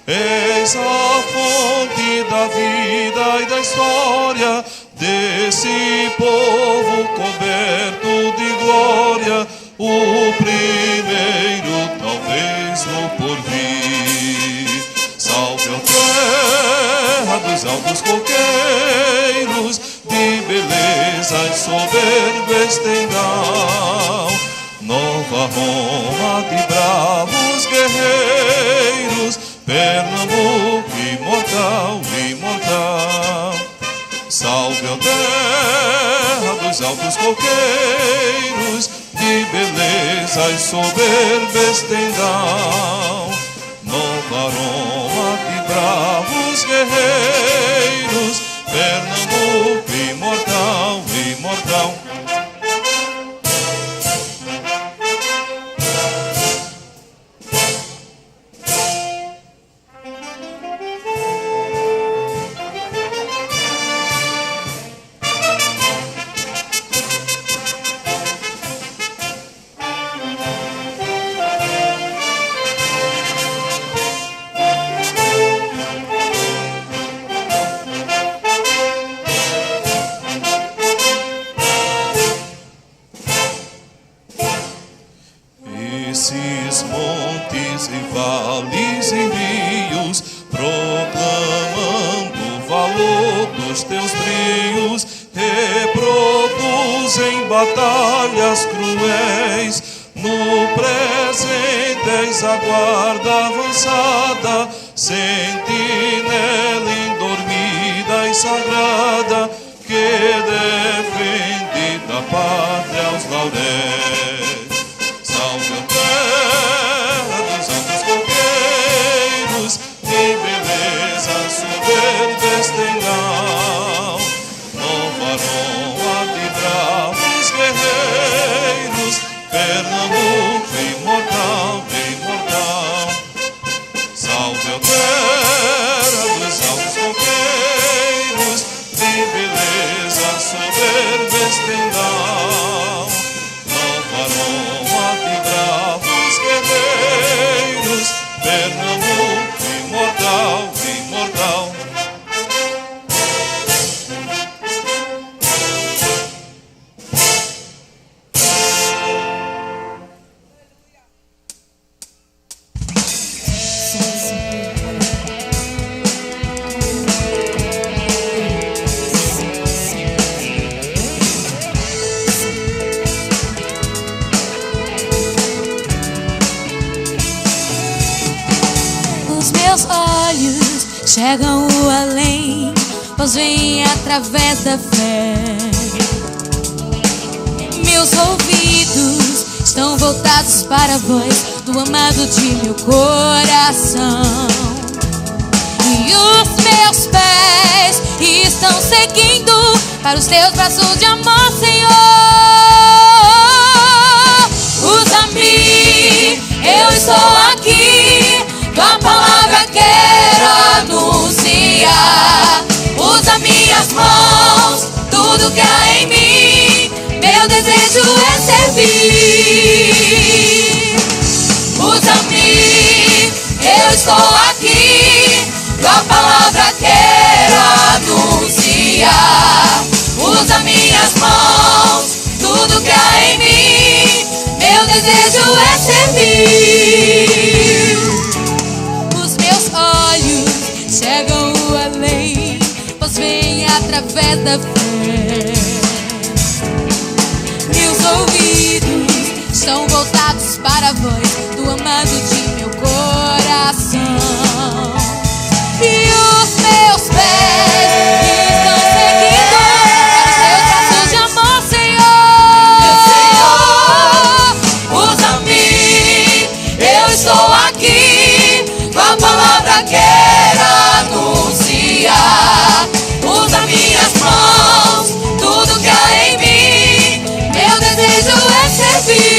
Eis a fonte da vida e da história desse povo coberto de glória, o primeiro talvez no porvir. Salve a terra dos altos coqueiros, de beleza e soberbo estendal. Nova Roma de bravos guerreiros, Pernambuco imortal, imortal. Salve a terra dos altos coqueiros, de beleza e soberbo estendal. Nova Roma de bravos guerreiros, Pernambuco imortal, imortal. Esses montes e vales e rios, proclamando o valor dos teus brios, reproduzem batalhas cruéis. No presente és a guarda avançada, sentinela indormida e sagrada, que defende da pátria os lauréis. Salve a terra dos altos coqueiros, de beleza soberba estendal. Nova Roma de bravos guerreiros, Pernambuco imortal, imortal. Salve a terra dos altos coqueiros, de beleza soberba estendal. Nova Roma de bravos guerreiros, Pernambuco imortal, imortal. Chegam o além, pois vêm através da fé. Meus ouvidos estão voltados para a voz do amado de meu coração. E os meus pés estão seguindo para os teus braços de amor, Senhor. Usa-me, eu estou aqui, tua palavra quero anunciar. Usa minhas mãos, tudo que há em mim, meu desejo é servir. Usa-me, eu estou aqui, tua palavra quero anunciar. Usa minhas mãos, tudo que há em mim, meu desejo é servir. Os meus olhos chegam o além, pois vêm através da fé. Meus ouvidos estão voltados para a voz do amado de meu coração. E os meus pés estão seguindo para os teus braços de amor, Senhor. Usa-me, eu estou aqui, tua palavra quero anunciar. Usa minhas mãos, tudo que há em mim, meu desejo é servir.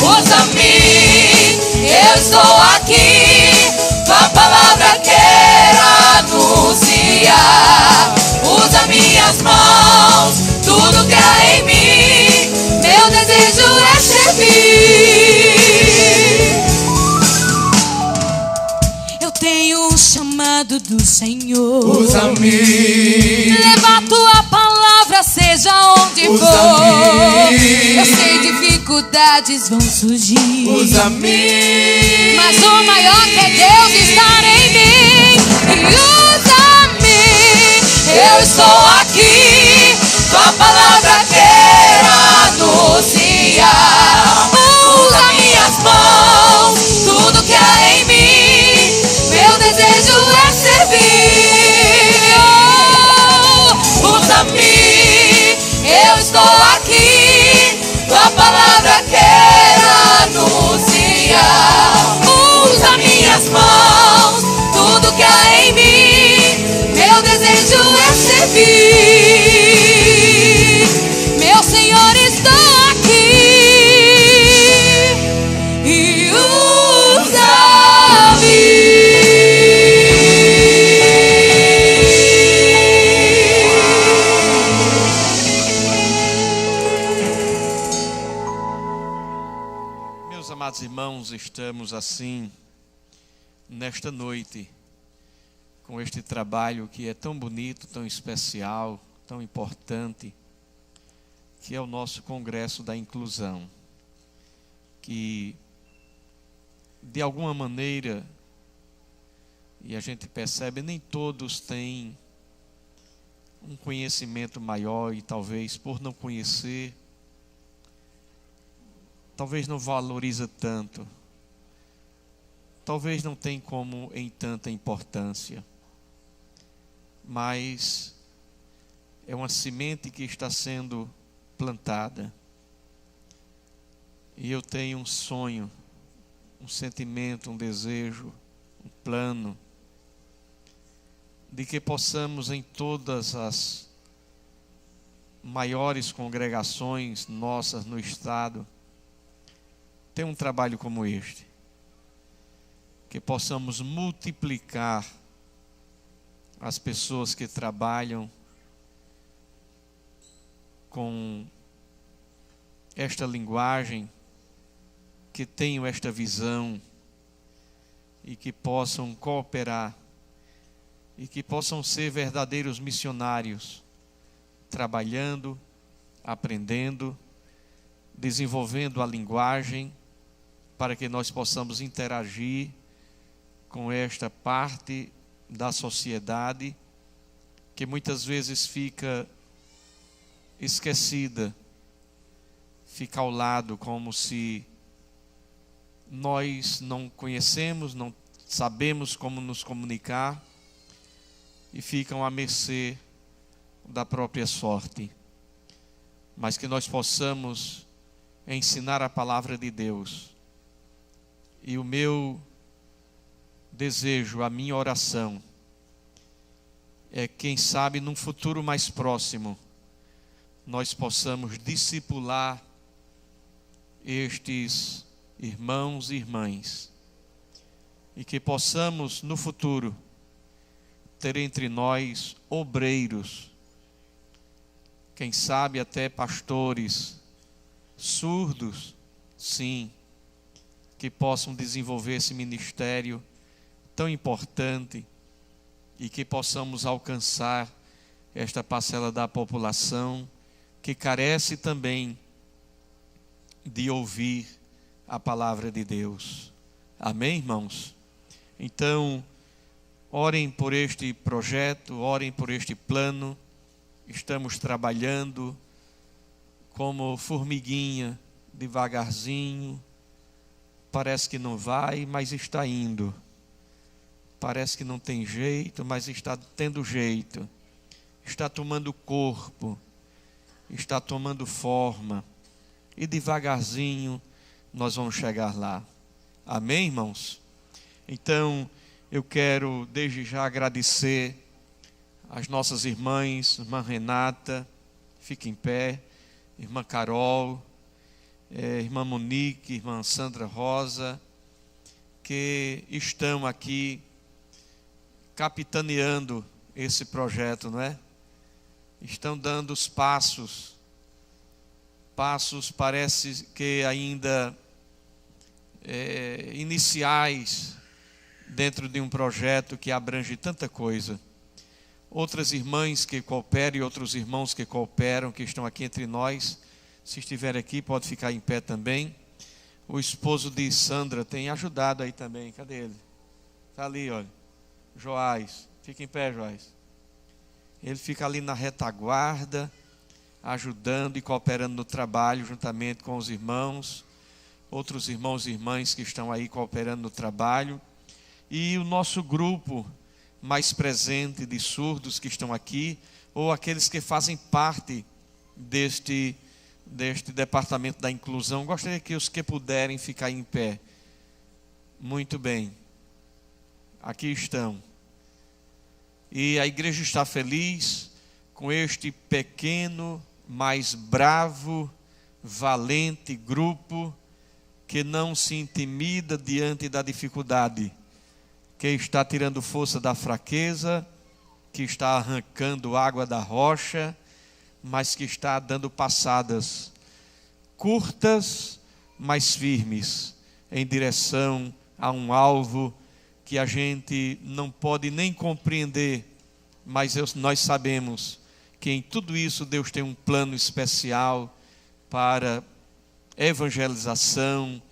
Usa-me, eu estou aqui, tua palavra quero anunciar. Usa minhas mãos, tudo que há em mim, meu desejo é servir. Usa-me. Leva a tua palavra, seja onde for. Eu sei, dificuldades vão surgir. Usa-me. Mas o maior que é Deus está em mim. E usa-me. Eu estou aqui. Tua palavra quero anunciar. Usa minhas mãos, tudo que há em mim. Meu desejo é servir. Usa-me. Eu estou aqui. Tua palavra quero anunciar. Usa minhas mãos, tudo que há em mim. Meu desejo é servir. Meu Senhor, estou aqui. E Meus amados irmãos, estamos assim, nesta noite, com este trabalho que é tão bonito, tão especial, tão importante, que é o nosso Congresso da Inclusão, que, de alguma maneira, e a gente percebe, nem todos têm um conhecimento maior e talvez por não conhecer, talvez não valoriza tanto, talvez não tenha como em tanta importância, mas é uma semente que está sendo plantada. E eu tenho um sonho, um sentimento, um desejo, um plano, de que possamos em todas as maiores congregações nossas no estado, ter um trabalho como este, que possamos multiplicar as pessoas que trabalham com esta linguagem, que tenham esta visão e que possam cooperar e que possam ser verdadeiros missionários, trabalhando, aprendendo, desenvolvendo a linguagem, para que nós possamos interagir com esta parte da sociedade que muitas vezes fica esquecida, fica ao lado, como se nós não conhecemos, não sabemos como nos comunicar e ficam à mercê da própria sorte. Mas que nós possamos ensinar a palavra de Deus. E o meu desejo, a minha oração é, quem sabe, num futuro mais próximo, nós possamos discipular estes irmãos e irmãs, e que possamos no futuro ter entre nós obreiros, quem sabe até pastores, surdos, sim, que possam desenvolver esse ministério tão importante e que possamos alcançar esta parcela da população que carece também de ouvir a palavra de Deus. Amém, irmãos? Então, orem por este projeto, orem por este plano. Estamos trabalhando como formiguinha, devagarzinho. Parece que não vai, mas está indo. Parece que não tem jeito, mas está tendo jeito. Está tomando corpo, está tomando forma. E devagarzinho nós vamos chegar lá. Amém, irmãos? Então, eu quero desde já agradecer as nossas irmãs, irmã Renata, fica em pé, irmã Carol, irmã Monique, irmã Sandra Rosa, que estão aqui capitaneando esse projeto, não é? Estão dando os passos parece que ainda iniciais dentro de um projeto que abrange tanta coisa. outras irmãs que cooperam e outros irmãos que cooperam, que estão aqui entre nós. Se estiver aqui, pode ficar em pé também. O esposo de Sandra tem ajudado aí também. Cadê ele? Está ali, olha. Joás. Fica em pé, Joás. Ele fica ali na retaguarda, ajudando e cooperando no trabalho, juntamente com os irmãos. Outros irmãos e irmãs que estão aí cooperando no trabalho. E o nosso grupo mais presente de surdos que estão aqui, ou aqueles que fazem parte deste departamento da inclusão. Gostaria que os que puderem ficar em pé. Muito bem. Aqui estão. E a igreja está feliz com este pequeno, mas bravo, valente grupo que não se intimida diante da dificuldade, que está tirando força da fraqueza, que está arrancando água da rocha, mas que está dando passadas curtas, mas firmes, em direção a um alvo que a gente não pode nem compreender, mas nós sabemos que em tudo isso Deus tem um plano especial para evangelização,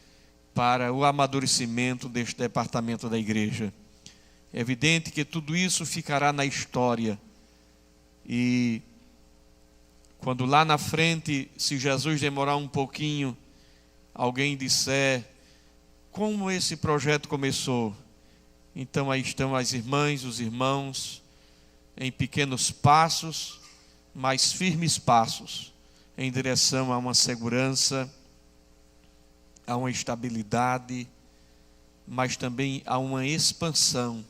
para o amadurecimento deste departamento da igreja. É evidente que tudo isso ficará na história. E quando lá na frente, se Jesus demorar um pouquinho, alguém disser como esse projeto começou, então aí estão as irmãs, os irmãos, em pequenos passos, mas firmes passos, em direção a uma segurança, a uma estabilidade, mas também a uma expansão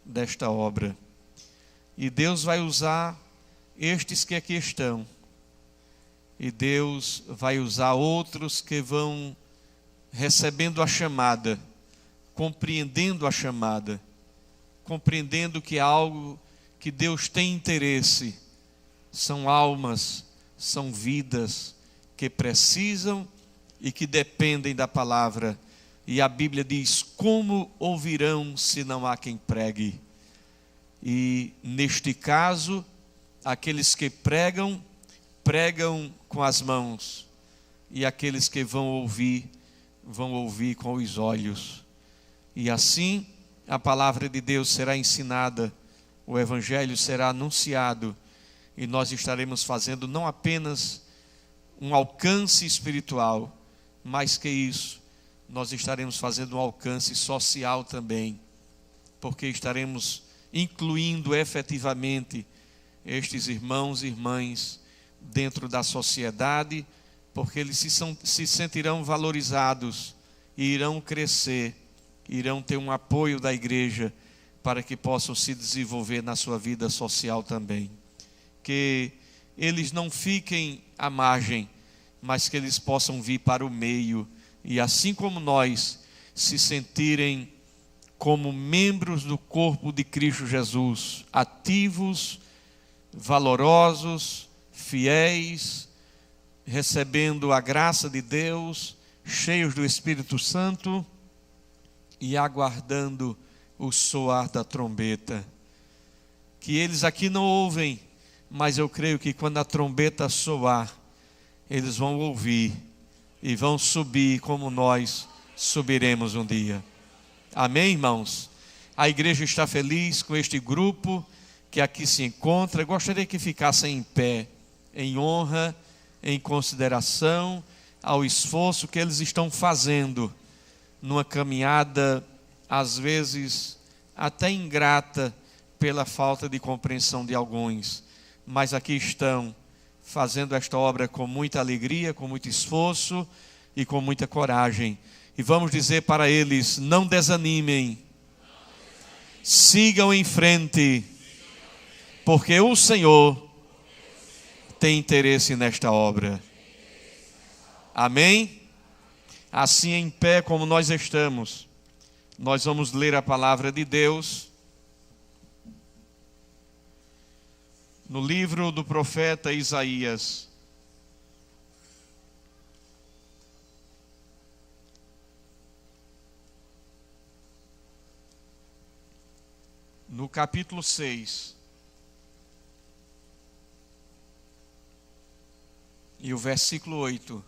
desta obra. E Deus vai usar estes que aqui estão, e Deus vai usar outros que vão recebendo a chamada, compreendendo a chamada, compreendendo que é algo que Deus tem interesse. São almas, são vidas que precisam e que dependem da palavra. E a Bíblia diz: como ouvirão se não há quem pregue? E neste caso, aqueles que pregam, pregam com as mãos, e aqueles que vão ouvir com os olhos. E assim a palavra de Deus será ensinada, o Evangelho será anunciado, e nós estaremos fazendo não apenas um alcance espiritual, mais que isso, nós estaremos fazendo um alcance social também, porque estaremos incluindo efetivamente estes irmãos e irmãs dentro da sociedade, porque eles se sentirão valorizados e irão crescer, irão ter um apoio da igreja para que possam se desenvolver na sua vida social também. Que eles não fiquem à margem, mas que eles possam vir para o meio e, assim como nós, se sentirem como membros do corpo de Cristo Jesus, ativos, valorosos, fiéis, recebendo a graça de Deus, cheios do Espírito Santo e aguardando o soar da trombeta. Que eles aqui não ouvem, mas eu creio que quando a trombeta soar, eles vão ouvir e vão subir como nós subiremos um dia. Amém, irmãos? A igreja está feliz com este grupo que aqui se encontra. Gostaria que ficassem em pé, em honra, em consideração ao esforço que eles estão fazendo numa caminhada, às vezes até ingrata, pela falta de compreensão de alguns. Mas aqui estão, fazendo esta obra com muita alegria, com muito esforço e com muita coragem. E vamos dizer para eles: não desanimem, sigam em frente, porque o Senhor tem interesse nesta obra. Amém? Assim, em pé como nós estamos, nós vamos ler a palavra de Deus no livro do profeta Isaías. No capítulo 6. e o versículo 8.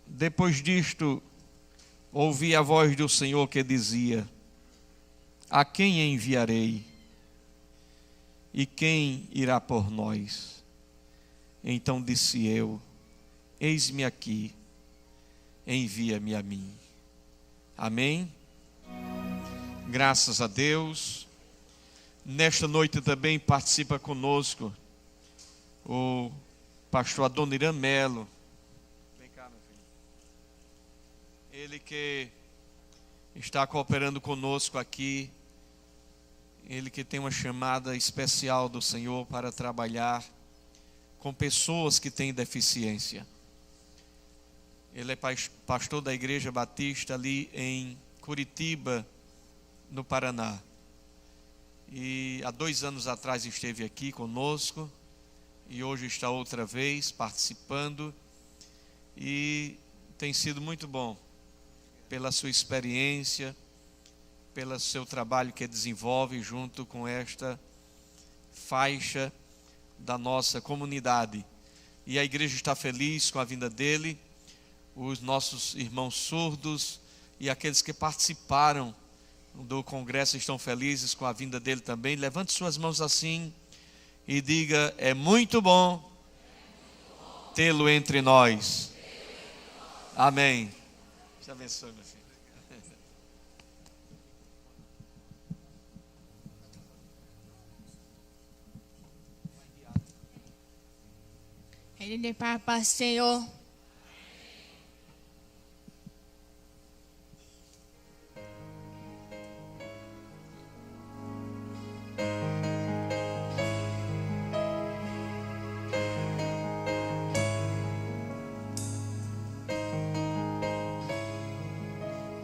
Depois disto, ouvi a voz do Senhor que dizia: a quem enviarei? E quem irá por nós? Então disse eu: eis-me aqui, envia-me a mim. Amém? Graças a Deus. Nesta noite também participa conosco o pastor Adoniran Melo. Vem cá, meu filho. Ele que está cooperando conosco aqui. Ele que tem uma chamada especial do Senhor para trabalhar com pessoas que têm deficiência. Ele é pastor da Igreja Batista ali em Curitiba, no Paraná. E há 2 anos atrás esteve aqui conosco e hoje está outra vez participando. E tem sido muito bom pela sua experiência, pelo seu trabalho que desenvolve junto com esta faixa da nossa comunidade. E a igreja está feliz com a vinda dele. Os nossos irmãos surdos e aqueles que participaram do congresso estão felizes com a vinda dele também. Levante suas mãos assim e diga: é muito bom tê-lo entre nós. Amém. Te abençoe, meu filho. Ele de paz, Senhor.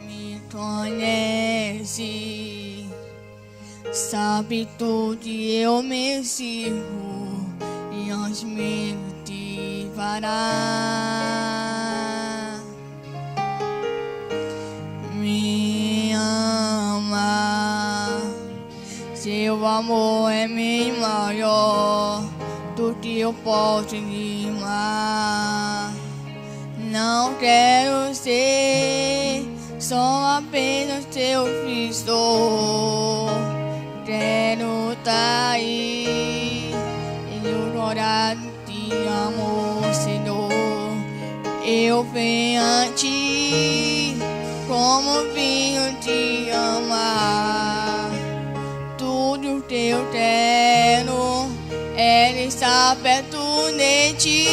Me conhece, sabe tudo e eu me sirvo e aos meus me ama, seu amor é bem maior do que eu posso rimar. Não quero ser só apenas teu filho, quero estar aí e orar. Te amo, Senhor, eu venho a ti, como vinho te amar. Tudo que eu quero é estar perto de ti.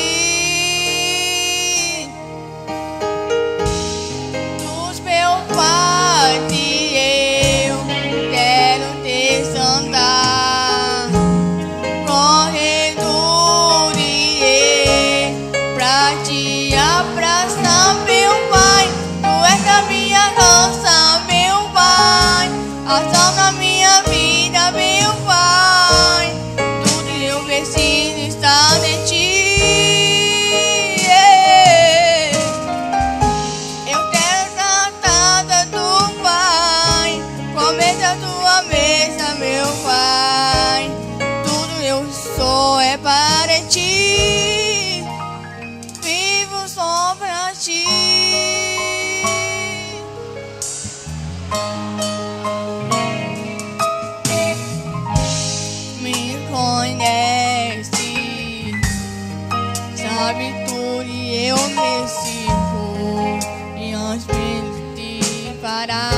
Dos meus pais eu quero te andar, correndo te abraçar, meu Pai. Tu és a minha roça, meu Pai, a sal na minha vida, meu Pai. Tudo eu preciso estar em ti. Eu quero estar casa do Pai, comer da tua mesa, meu Pai. Tudo eu sou é para ti. Só pra ti. Me conhece, sabe tudo e eu me sirvo e antes de te parar.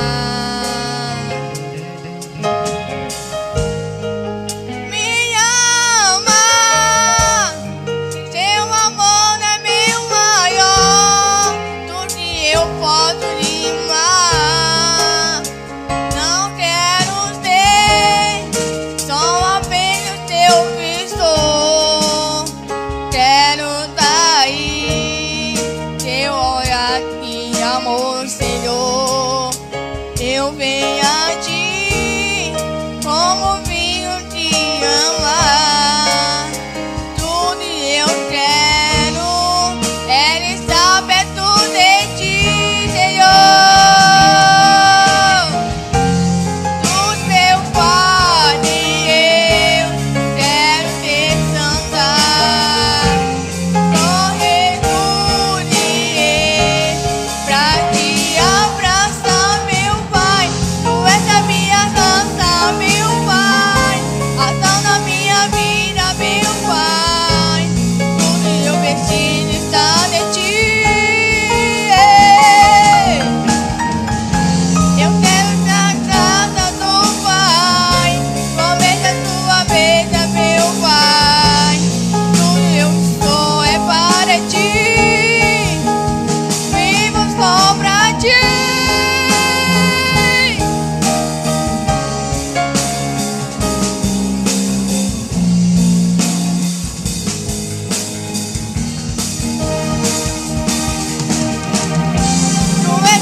Senhor, eu venho a ti, como vinho te amar. Tudo eu quero é estar perto de ti, Senhor.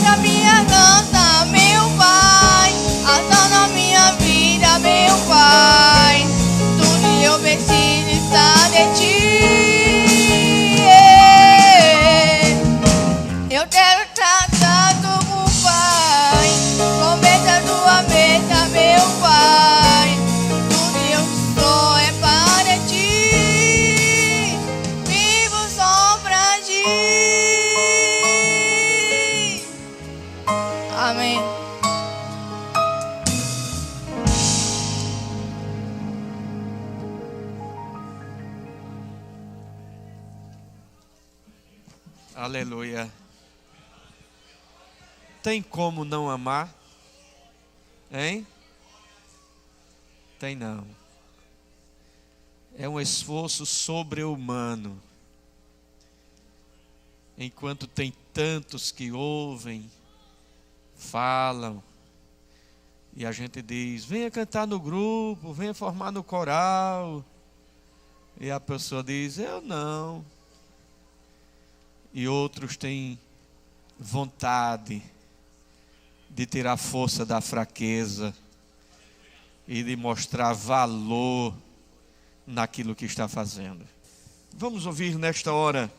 da minha dança, meu Pai. Ação na minha vida, meu Pai. Tudo eu preciso estar de Ti. Eu quero estar tanto com o Pai. Prometa tua mesa, meu Pai. Tudo eu sou é para Ti. Vivo só pra Ti. Amém. Aleluia. Tem como não amar? Hein? Tem não. É um esforço sobre-humano. Enquanto tem tantos que ouvem, falam, e a gente diz, venha cantar no grupo, venha formar no coral. E a pessoa diz, eu não. E outros têm vontade de tirar força da fraqueza e de mostrar valor naquilo que está fazendo. Vamos ouvir nesta hora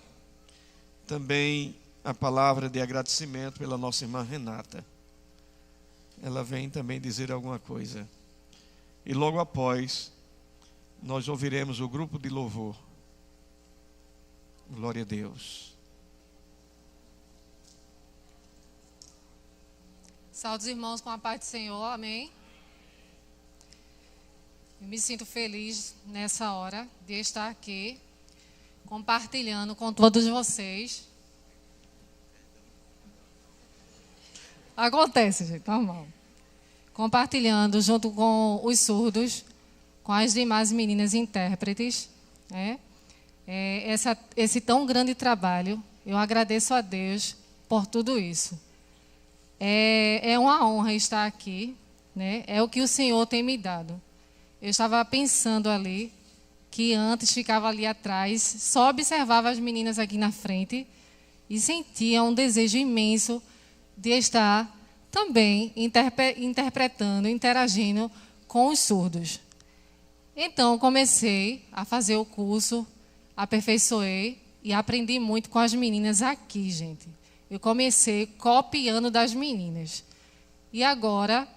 também a palavra de agradecimento pela nossa irmã Renata. Ela vem também dizer alguma coisa. E logo após, nós ouviremos o grupo de louvor. Glória a Deus. Saúde os irmãos com a paz do Senhor, amém? Eu me sinto feliz nessa hora de estar aqui, compartilhando com todos vocês. Acontece, gente, normal. Compartilhando junto com os surdos, com as demais meninas intérpretes, né? Esse tão grande trabalho, eu agradeço a Deus por tudo isso. É uma honra estar aqui, né? É o que o Senhor tem me dado. Eu estava pensando ali, que antes ficava ali atrás, só observava as meninas aqui na frente e sentia um desejo imenso de estar também interpretando, interagindo com os surdos. Então, comecei a fazer o curso, aperfeiçoei e aprendi muito com as meninas aqui, gente. Eu comecei copiando das meninas. E agora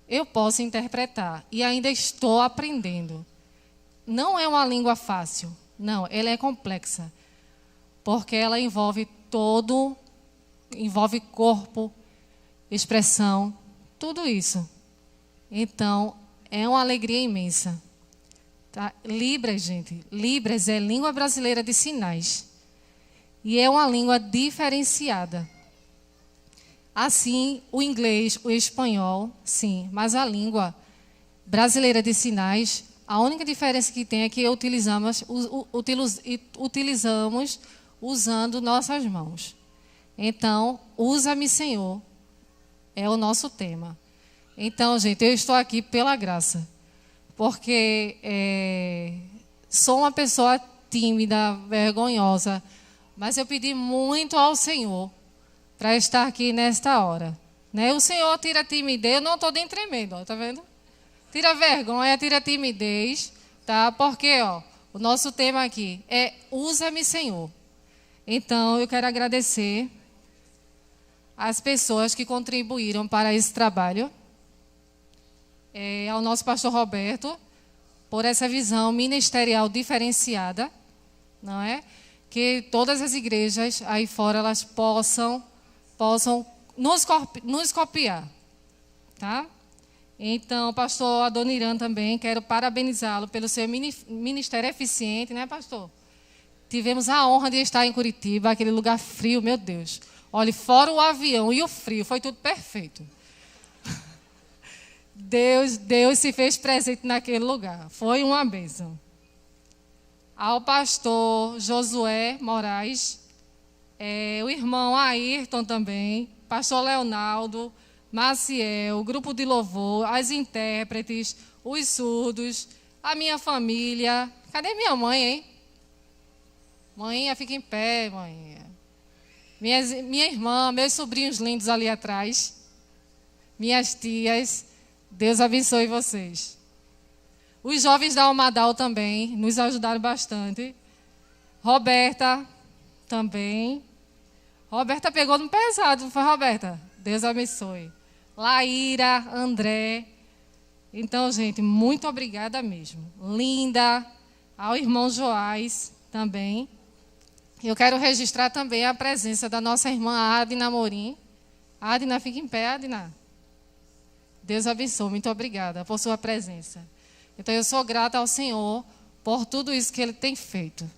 eu posso interpretar. E ainda estou aprendendo. Não é uma língua fácil. Não, ela é complexa. Porque ela envolve todo, envolve corpo, expressão, tudo isso. Então, é uma alegria imensa. Tá? Libras, gente. Libras é língua brasileira de sinais. E é uma língua diferenciada. Assim, o inglês, o espanhol, sim. Mas a língua brasileira de sinais, a única diferença que tem é que utilizamos usando nossas mãos. Então, usa-me, Senhor, é o nosso tema. Então, gente, eu estou aqui pela graça. Porque sou uma pessoa tímida, vergonhosa, mas eu pedi muito ao Senhor para estar aqui nesta hora. Né? O Senhor tira a timidez, eu não estou nem tremendo, ó, tá vendo? Tira a vergonha, tira a timidez, tá? Porque ó, o nosso tema aqui é usa-me, Senhor. Então, eu quero agradecer às pessoas que contribuíram para esse trabalho. Ao nosso pastor Roberto, por essa visão ministerial diferenciada, não é? Que todas as igrejas aí fora elas possam nos copiar, tá? Então, pastor Adoniran também, quero parabenizá-lo pelo seu ministério eficiente, né, pastor? Tivemos a honra de estar em Curitiba, aquele lugar frio, meu Deus. Olha, fora o avião e o frio, foi tudo perfeito. Deus se fez presente naquele lugar. Foi uma bênção. Ao pastor Josué Moraes, o irmão Ayrton também, pastor Leonardo, Maciel, o grupo de louvor, as intérpretes, os surdos, a minha família. Cadê minha mãe, hein? Mãinha, fica em pé, mãinha. minha irmã, meus sobrinhos lindos ali atrás, minhas tias, Deus abençoe vocês. Os jovens da Almadal também nos ajudaram bastante. Roberta também. Roberta pegou no pesado, não foi, Roberta? Deus abençoe. Laíra, André. Então, gente, muito obrigada mesmo. Linda, ao irmão Joás também. Eu quero registrar também a presença da nossa irmã Adina Amorim. Adina, fica em pé, Adina. Deus abençoe, muito obrigada por sua presença. Então, eu sou grata ao Senhor por tudo isso que Ele tem feito,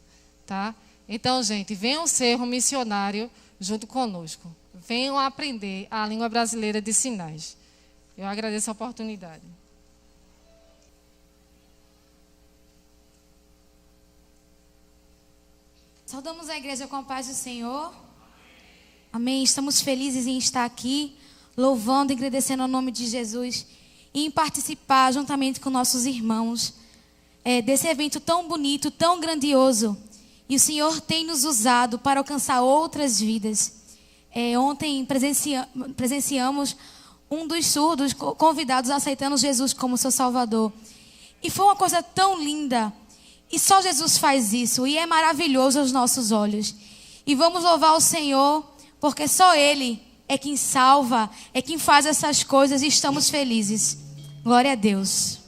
tá? Então, gente, venham ser um missionário junto conosco. Venham aprender a língua brasileira de sinais. Eu agradeço a oportunidade. Saudamos a igreja com a paz do Senhor. Amém. Estamos felizes em estar aqui, louvando e agradecendo ao nome de Jesus e em participar juntamente com nossos irmãos desse evento tão bonito, tão grandioso. E o Senhor tem nos usado para alcançar outras vidas. Ontem presenciamos um dos surdos convidados aceitando Jesus como seu Salvador. E foi uma coisa tão linda. E só Jesus faz isso. E é maravilhoso aos nossos olhos. E vamos louvar o Senhor, porque só Ele é quem salva, é quem faz essas coisas e estamos felizes. Glória a Deus.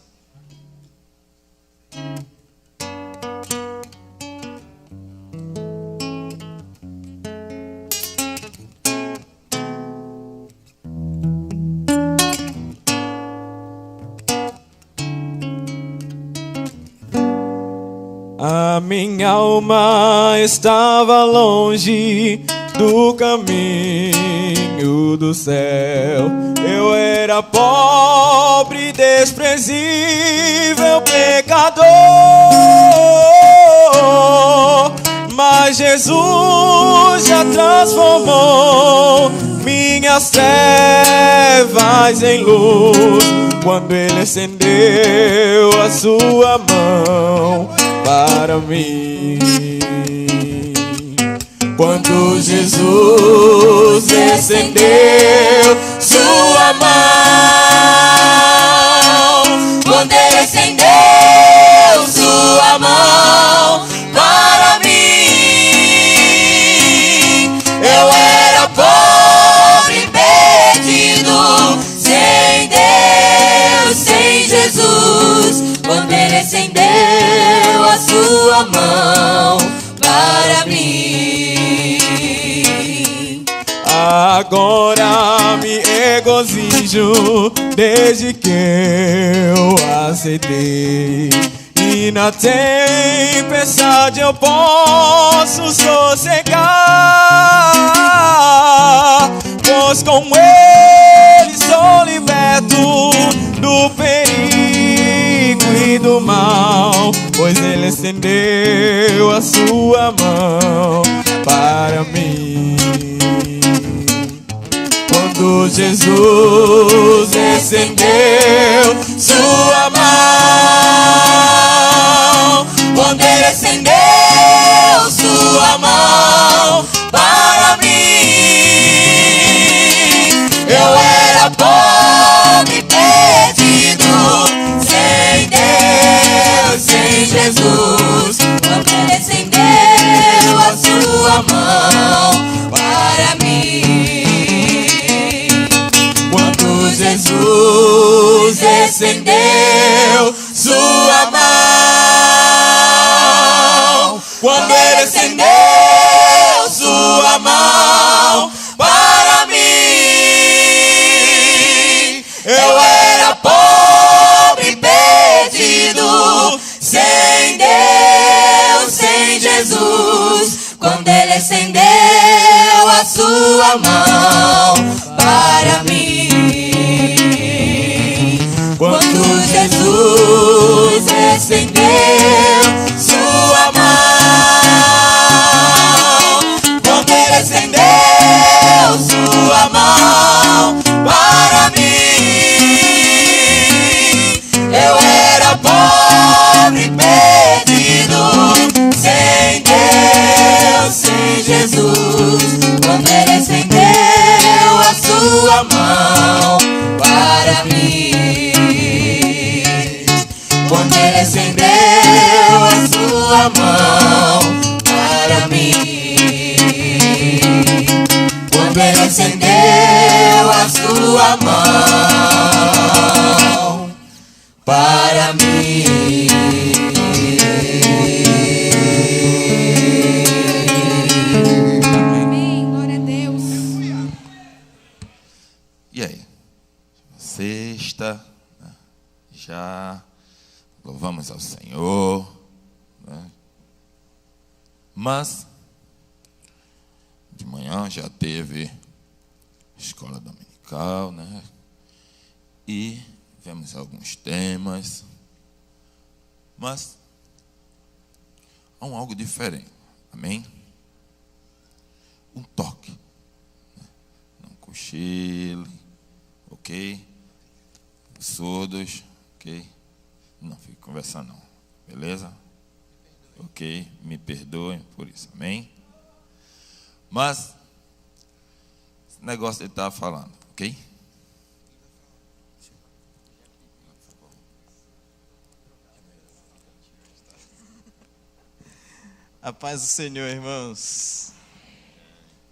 A minha alma estava longe do caminho do céu. Eu era pobre, desprezível, pecador. Mas Jesus já transformou minhas trevas em luz, quando Ele estendeu a sua mão para mim. Quando Jesus estendeu sua mão, Quando Ele estendeu sua mão para mim, eu era pobre, perdido, sem Deus, sem Jesus. Quando Ele estendeu a sua mão para mim, agora me regozijo desde que eu aceitei. E na tempestade eu posso sossegar, pois com Ele sou liberto do perigo e do mal, pois Ele estendeu a sua mão para mim. Quando Jesus estendeu sua mão, quando Ele estendeu sua mão para mim, eu era pobre, perdido, sem Deus, sem Jesus. Quando Ele estendeu a sua mão para mim, quando Jesus estendeu sua mão, quando Ele estendeu sua mão para mim, eu era pobre, perdido, sem Deus, sem Jesus. quando Ele estendeu a sua mão para mim, quando Jesus estendeu sua mão, quando Ele estendeu sua mão para mim, eu era pobre, perdido, sem Deus, sem Jesus. Quando estendeu a sua mão para mim, quando Ele estendeu a sua mão para mim, quando Ele estendeu a sua mão para mim. Amém. Glória a Deus. E aí? Sexta, né? Já louvamos ao Senhor, né? Mas de manhã já teve escola dominical, né? E vemos alguns temas, mas há algo diferente, amém? Um toque, né? Não cochile, ok? Surdos, ok? Não fique conversando não, beleza? Ok, me perdoem por isso, amém? Mas esse negócio ele estava falando, ok? A paz do Senhor, irmãos.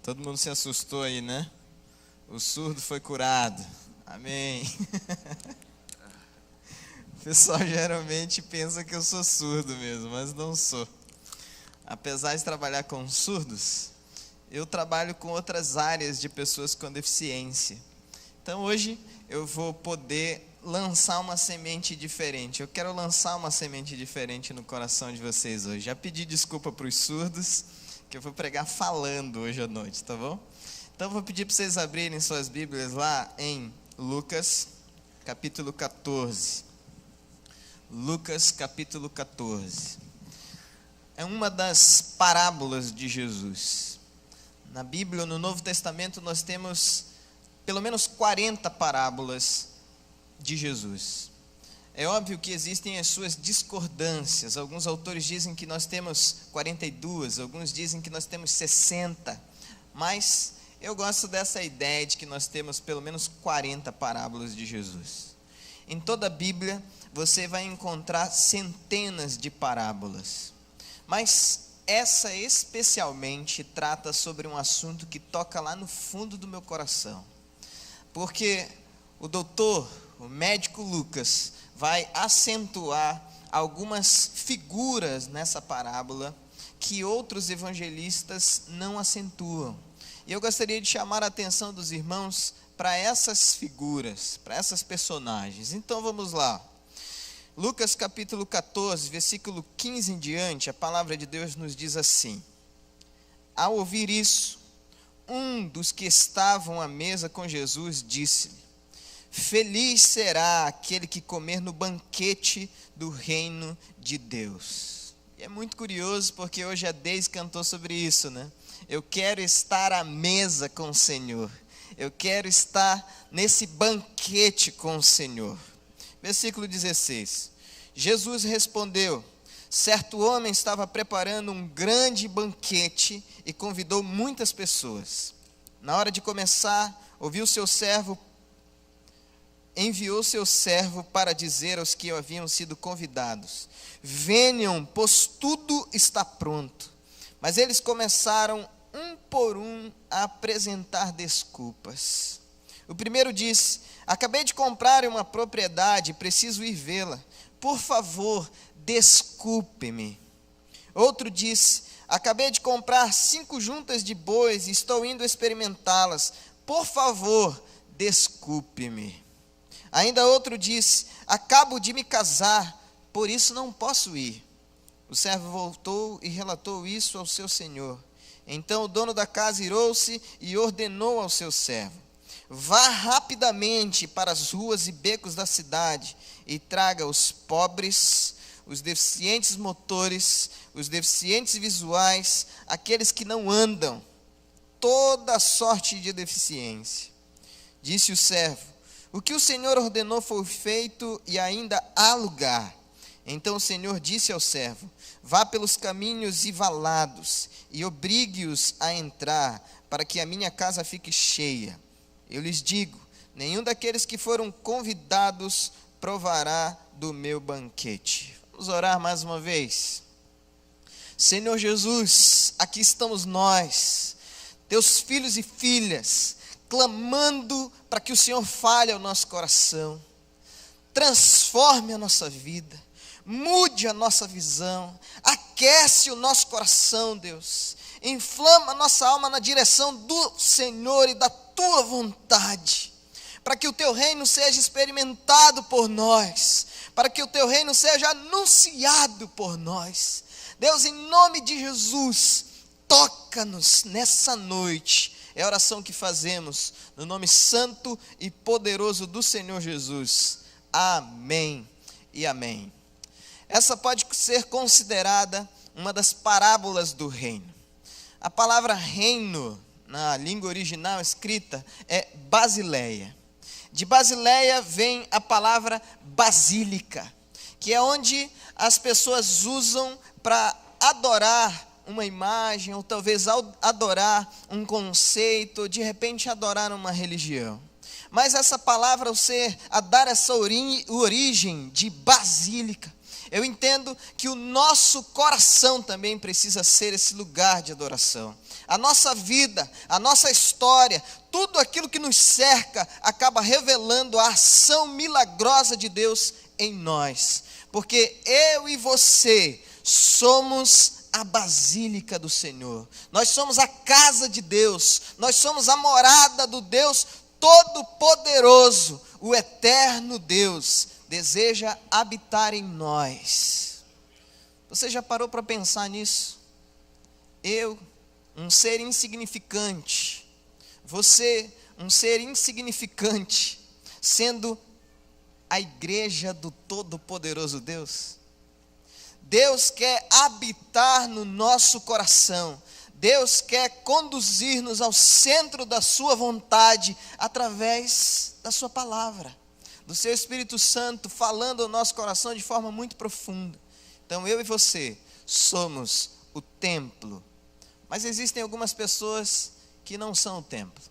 Todo mundo se assustou aí, né? O surdo foi curado. Amém. O pessoal geralmente pensa que eu sou surdo mesmo, mas não sou. Apesar de trabalhar com surdos, eu trabalho com outras áreas de pessoas com deficiência. Então hoje eu vou poder lançar uma semente diferente. Eu quero lançar uma semente diferente no coração de vocês hoje. Já pedi desculpa para os surdos, que eu vou pregar falando hoje à noite, tá bom? Então eu vou pedir para vocês abrirem suas Bíblias lá em Lucas, capítulo 14. Lucas, capítulo 14. É uma das parábolas de Jesus. Na Bíblia, no Novo Testamento, nós temos pelo menos 40 parábolas de Jesus. É óbvio que existem as suas discordâncias. Alguns autores dizem que nós temos 42, alguns dizem que nós temos 60. Mas eu gosto dessa ideia de que nós temos pelo menos 40 parábolas de Jesus. Em toda a Bíblia, você vai encontrar centenas de parábolas. Mas essa especialmente trata sobre um assunto que toca lá no fundo do meu coração. Porque o médico Lucas vai acentuar algumas figuras nessa parábola que outros evangelistas não acentuam. E eu gostaria de chamar a atenção dos irmãos para essas figuras, para essas personagens. Então vamos lá. Lucas capítulo 14, versículo 15 em diante, a palavra de Deus nos diz assim: ao ouvir isso, um dos que estavam à mesa com Jesus disse-lhe: feliz será aquele que comer no banquete do reino de Deus. E é muito curioso porque hoje a Deise cantou sobre isso, né? Eu quero estar à mesa com o Senhor. Eu quero estar nesse banquete com o Senhor. Versículo 16. Jesus respondeu: certo homem estava preparando um grande banquete e convidou muitas pessoas. Na hora de começar, enviou seu servo para dizer aos que haviam sido convidados: venham, pois tudo está pronto. Mas eles começaram um por um a apresentar desculpas. O primeiro disse: acabei de comprar uma propriedade, preciso ir vê-la. Por favor, desculpe-me. Outro disse: acabei de comprar 5 juntas de bois e estou indo experimentá-las. Por favor, desculpe-me. Ainda outro disse: acabo de me casar, por isso não posso ir. O servo voltou e relatou isso ao seu senhor. Então o dono da casa irou-se e ordenou ao seu servo: vá rapidamente para as ruas e becos da cidade e traga os pobres, os deficientes motores, os deficientes visuais, aqueles que não andam, toda sorte de deficiência. Disse o servo: o que o Senhor ordenou foi feito e ainda há lugar. Então o Senhor disse ao servo: vá pelos caminhos e valados e obrigue-os a entrar, para que a minha casa fique cheia. Eu lhes digo, nenhum daqueles que foram convidados provará do meu banquete. Vamos orar mais uma vez. Senhor Jesus, aqui estamos nós, teus filhos e filhas, clamando para que o Senhor fale ao nosso coração, transforme a nossa vida, mude a nossa visão, aquece o nosso coração, Deus, inflama a nossa alma na direção do Senhor e da tua vontade, para que o teu reino seja experimentado por nós, para que o teu reino seja anunciado por nós. Deus, em nome de Jesus, toca-nos nessa noite. É a oração que fazemos no nome santo e poderoso do Senhor Jesus. Amém e amém. Essa pode ser considerada uma das parábolas do reino. A palavra reino, na língua original escrita, é Basileia. De Basileia vem a palavra basílica, que é onde as pessoas usam para adorar uma imagem, ou talvez adorar um conceito, ou de repente adorar uma religião. Mas essa palavra, a dar essa origem de basílica, eu entendo que o nosso coração também precisa ser esse lugar de adoração. A nossa vida, a nossa história, tudo aquilo que nos cerca acaba revelando a ação milagrosa de Deus em nós. Porque eu e você somos a basílica do Senhor. Nós somos a casa de Deus. Nós somos a morada do Deus Todo-Poderoso. O eterno Deus deseja habitar em nós. Você já parou para pensar nisso? Eu, um ser insignificante, você, um ser insignificante, sendo a igreja do Todo-Poderoso Deus. Deus quer habitar no nosso coração. Deus quer conduzir-nos ao centro da sua vontade através da sua palavra, do seu Espírito Santo falando ao nosso coração de forma muito profunda. Então eu e você somos o templo. Mas existem algumas pessoas que não são o templo.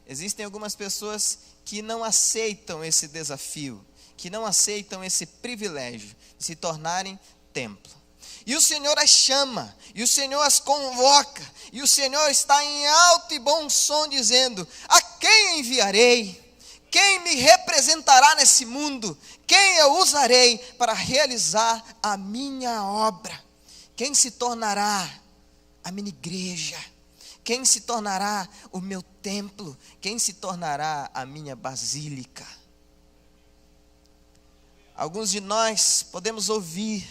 Existem algumas pessoas que não aceitam esse desafio, que não aceitam esse privilégio de se tornarem templo. E o Senhor as chama, e o Senhor as convoca, e o Senhor está em alto e bom som dizendo: a quem enviarei? Quem me representará nesse mundo? Quem eu usarei para realizar a minha obra? Quem se tornará a minha igreja? Quem se tornará o meu templo? Quem se tornará a minha basílica? Alguns de nós podemos ouvir,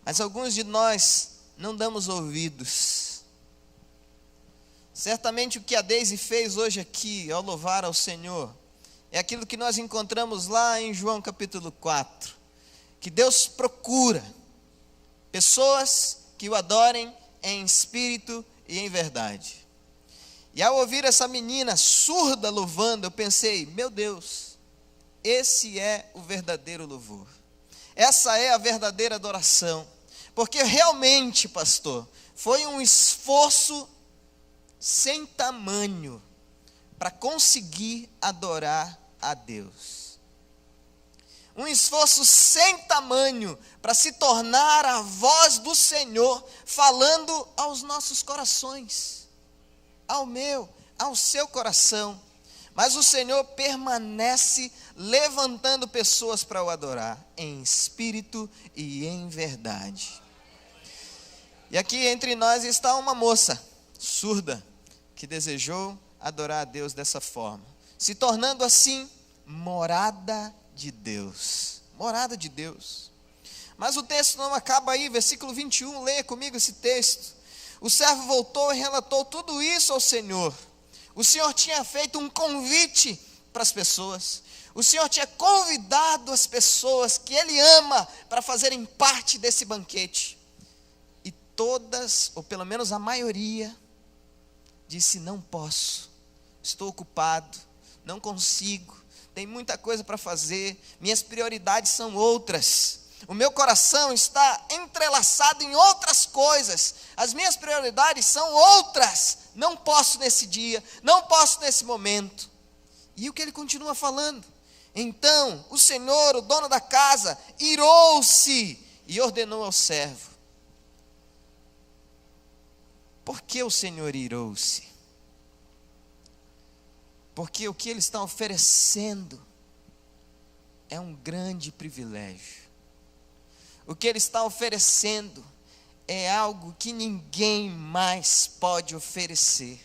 mas alguns de nós não damos ouvidos. Certamente o que a Deise fez hoje aqui, ao louvar ao Senhor, é aquilo que nós encontramos lá em João capítulo 4, que Deus procura pessoas que o adorem em espírito e em verdade. E ao ouvir essa menina surda louvando, eu pensei: meu Deus, esse é o verdadeiro louvor. Essa é a verdadeira adoração. Porque realmente, pastor, foi um esforço sem tamanho para conseguir adorar a Deus. Um esforço sem tamanho para se tornar a voz do Senhor falando aos nossos corações, ao meu, ao seu coração. Mas o Senhor permanece levantando pessoas para o adorar em espírito e em verdade. E aqui entre nós está uma moça surda que desejou adorar a Deus dessa forma, se tornando assim morada de Deus. Morada de Deus. Mas o texto não acaba aí, versículo 21, leia comigo esse texto. O servo voltou e relatou tudo isso ao Senhor. O Senhor tinha feito um convite para as pessoas. O Senhor tinha convidado as pessoas que Ele ama para fazerem parte desse banquete. E todas, ou pelo menos a maioria, disse: não posso, estou ocupado, não consigo, tem muita coisa para fazer, minhas prioridades são outras. O meu coração está entrelaçado em outras coisas. As minhas prioridades são outras. Não posso nesse dia, não posso nesse momento. E o que ele continua falando? Então o Senhor, o dono da casa, irou-se e ordenou ao servo. Por que o Senhor irou-se? Porque o que ele está oferecendo é um grande privilégio. O que ele está oferecendo é algo que ninguém mais pode oferecer.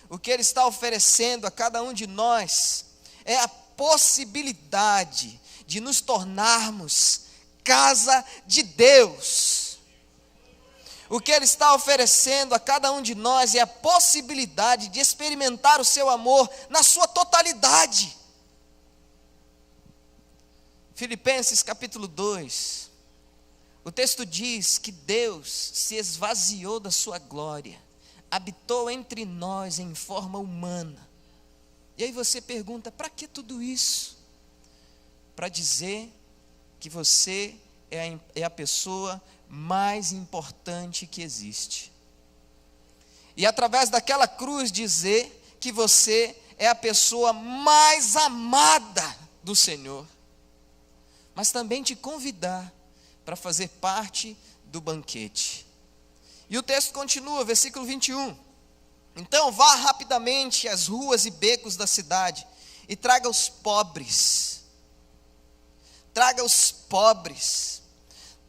O que ele está oferecendo a cada um de nós é a possibilidade de nos tornarmos casa de Deus. O que ele está oferecendo a cada um de nós é a possibilidade de experimentar o seu amor na sua totalidade. Filipenses capítulo 2, o texto diz que Deus se esvaziou da sua glória, habitou entre nós em forma humana. E aí você pergunta, para que tudo isso? Para dizer que você é a pessoa mais importante que existe. E através daquela cruz dizer que você é a pessoa mais amada do Senhor. Mas também te convidar para fazer parte do banquete. E o texto continua, versículo 21. Então vá rapidamente às ruas e becos da cidade e traga os pobres. Traga os pobres.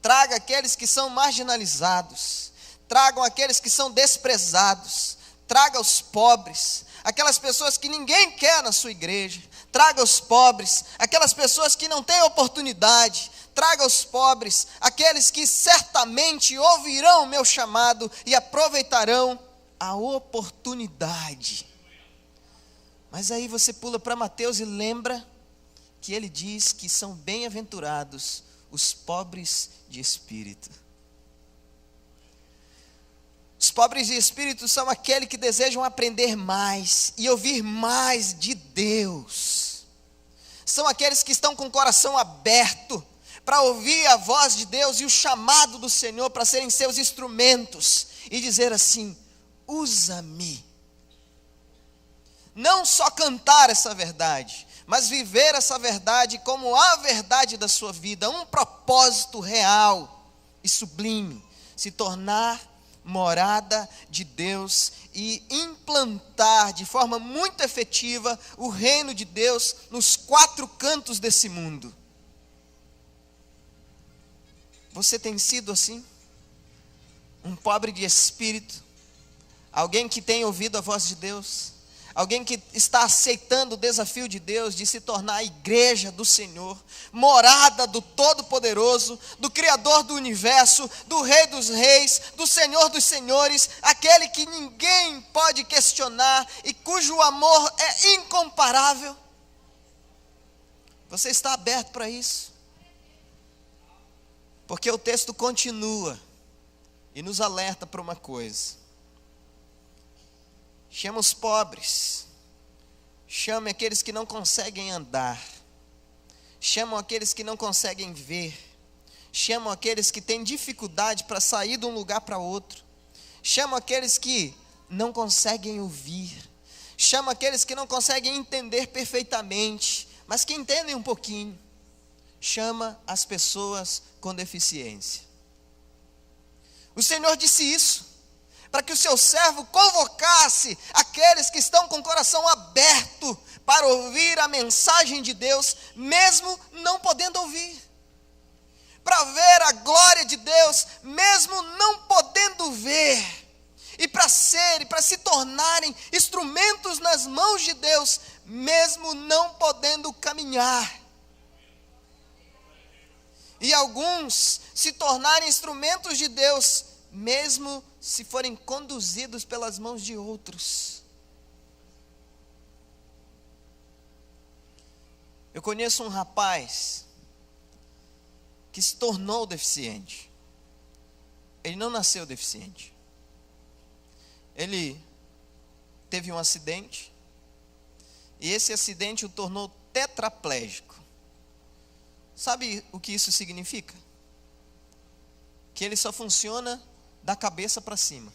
Traga aqueles que são marginalizados. Tragam aqueles que são desprezados. Traga os pobres. Aquelas pessoas que ninguém quer na sua igreja. Traga os pobres. Aquelas pessoas que não têm oportunidade. Traga os pobres. Aqueles que certamente ouvirão o meu chamado e aproveitarão a oportunidade. Mas aí você pula para Mateus e lembra que ele diz que são bem-aventurados os pobres de espírito. Os pobres de espírito são aqueles que desejam aprender mais e ouvir mais de Deus. São aqueles que estão com o coração aberto para ouvir a voz de Deus e o chamado do Senhor para serem seus instrumentos e dizer assim: usa-me. Não só cantar essa verdade, mas viver essa verdade como a verdade da sua vida, um propósito real e sublime, se tornar morada de Deus e implantar de forma muito efetiva o reino de Deus nos 4 cantos desse mundo. Você tem sido assim? Um pobre de espírito? Alguém que tem ouvido a voz de Deus? Alguém que está aceitando o desafio de Deus de se tornar a igreja do Senhor, morada do Todo-Poderoso, do Criador do Universo, do Rei dos Reis, do Senhor dos Senhores, aquele que ninguém pode questionar e cujo amor é incomparável? Você está aberto para isso? Porque o texto continua e nos alerta para uma coisa. Chama os pobres, chame aqueles que não conseguem andar, chamam aqueles que não conseguem ver, chamam aqueles que têm dificuldade para sair de um lugar para outro, chamam aqueles que não conseguem ouvir, chamam aqueles que não conseguem entender perfeitamente, mas que entendem um pouquinho, chama as pessoas com deficiência. O Senhor disse isso para que o seu servo convocasse aqueles que estão com o coração aberto para ouvir a mensagem de Deus, mesmo não podendo ouvir. Para ver a glória de Deus, mesmo não podendo ver. E para se tornarem instrumentos nas mãos de Deus, mesmo não podendo caminhar. E alguns se tornarem instrumentos de Deus, mesmo se forem conduzidos pelas mãos de outros. Eu conheço um rapaz que se tornou deficiente. Ele não nasceu deficiente. Ele teve um acidente e esse acidente o tornou tetraplégico. Sabe o que isso significa? Que ele só funciona da cabeça para cima.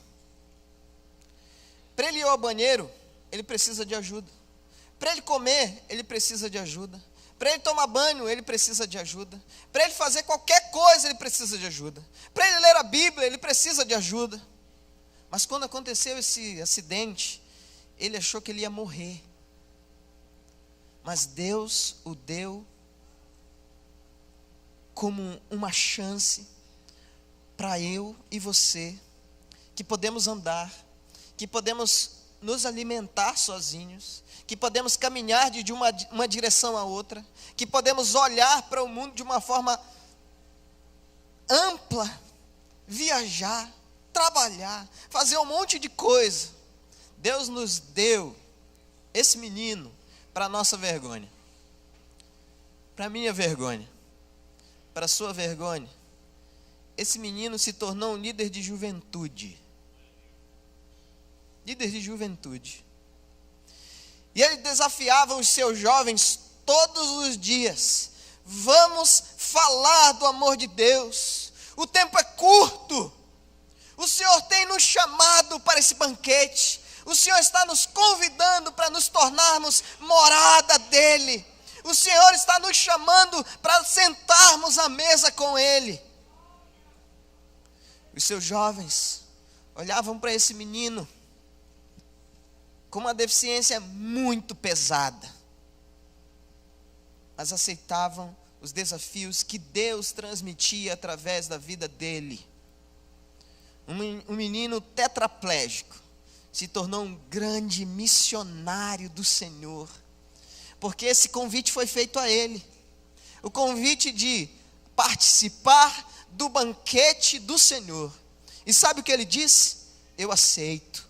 Para ele ir ao banheiro, ele precisa de ajuda. Para ele comer, ele precisa de ajuda. Para ele tomar banho, ele precisa de ajuda. Para ele fazer qualquer coisa, ele precisa de ajuda. Para ele ler a Bíblia, ele precisa de ajuda. Mas quando aconteceu esse acidente, ele achou que ele ia morrer. Mas Deus o deu como uma chance para eu e você, que podemos andar, que podemos nos alimentar sozinhos, que podemos caminhar de uma direção a outra, que podemos olhar para o mundo de uma forma ampla, viajar, trabalhar, fazer um monte de coisa. Deus nos deu esse menino para a nossa vergonha, para a minha vergonha, para a sua vergonha. Esse menino se tornou um líder de juventude. Líder de juventude. E ele desafiava os seus jovens todos os dias. Vamos falar do amor de Deus. O tempo é curto. O Senhor tem nos chamado para esse banquete. O Senhor está nos convidando para nos tornarmos morada dEle. O Senhor está nos chamando para sentarmos à mesa com Ele. Os seus jovens olhavam para esse menino com uma deficiência muito pesada, mas aceitavam os desafios que Deus transmitia através da vida dele. Um menino tetraplégico se tornou um grande missionário do Senhor, porque esse convite foi feito a ele, o convite de participar do banquete do Senhor. E sabe o que ele disse? Eu aceito,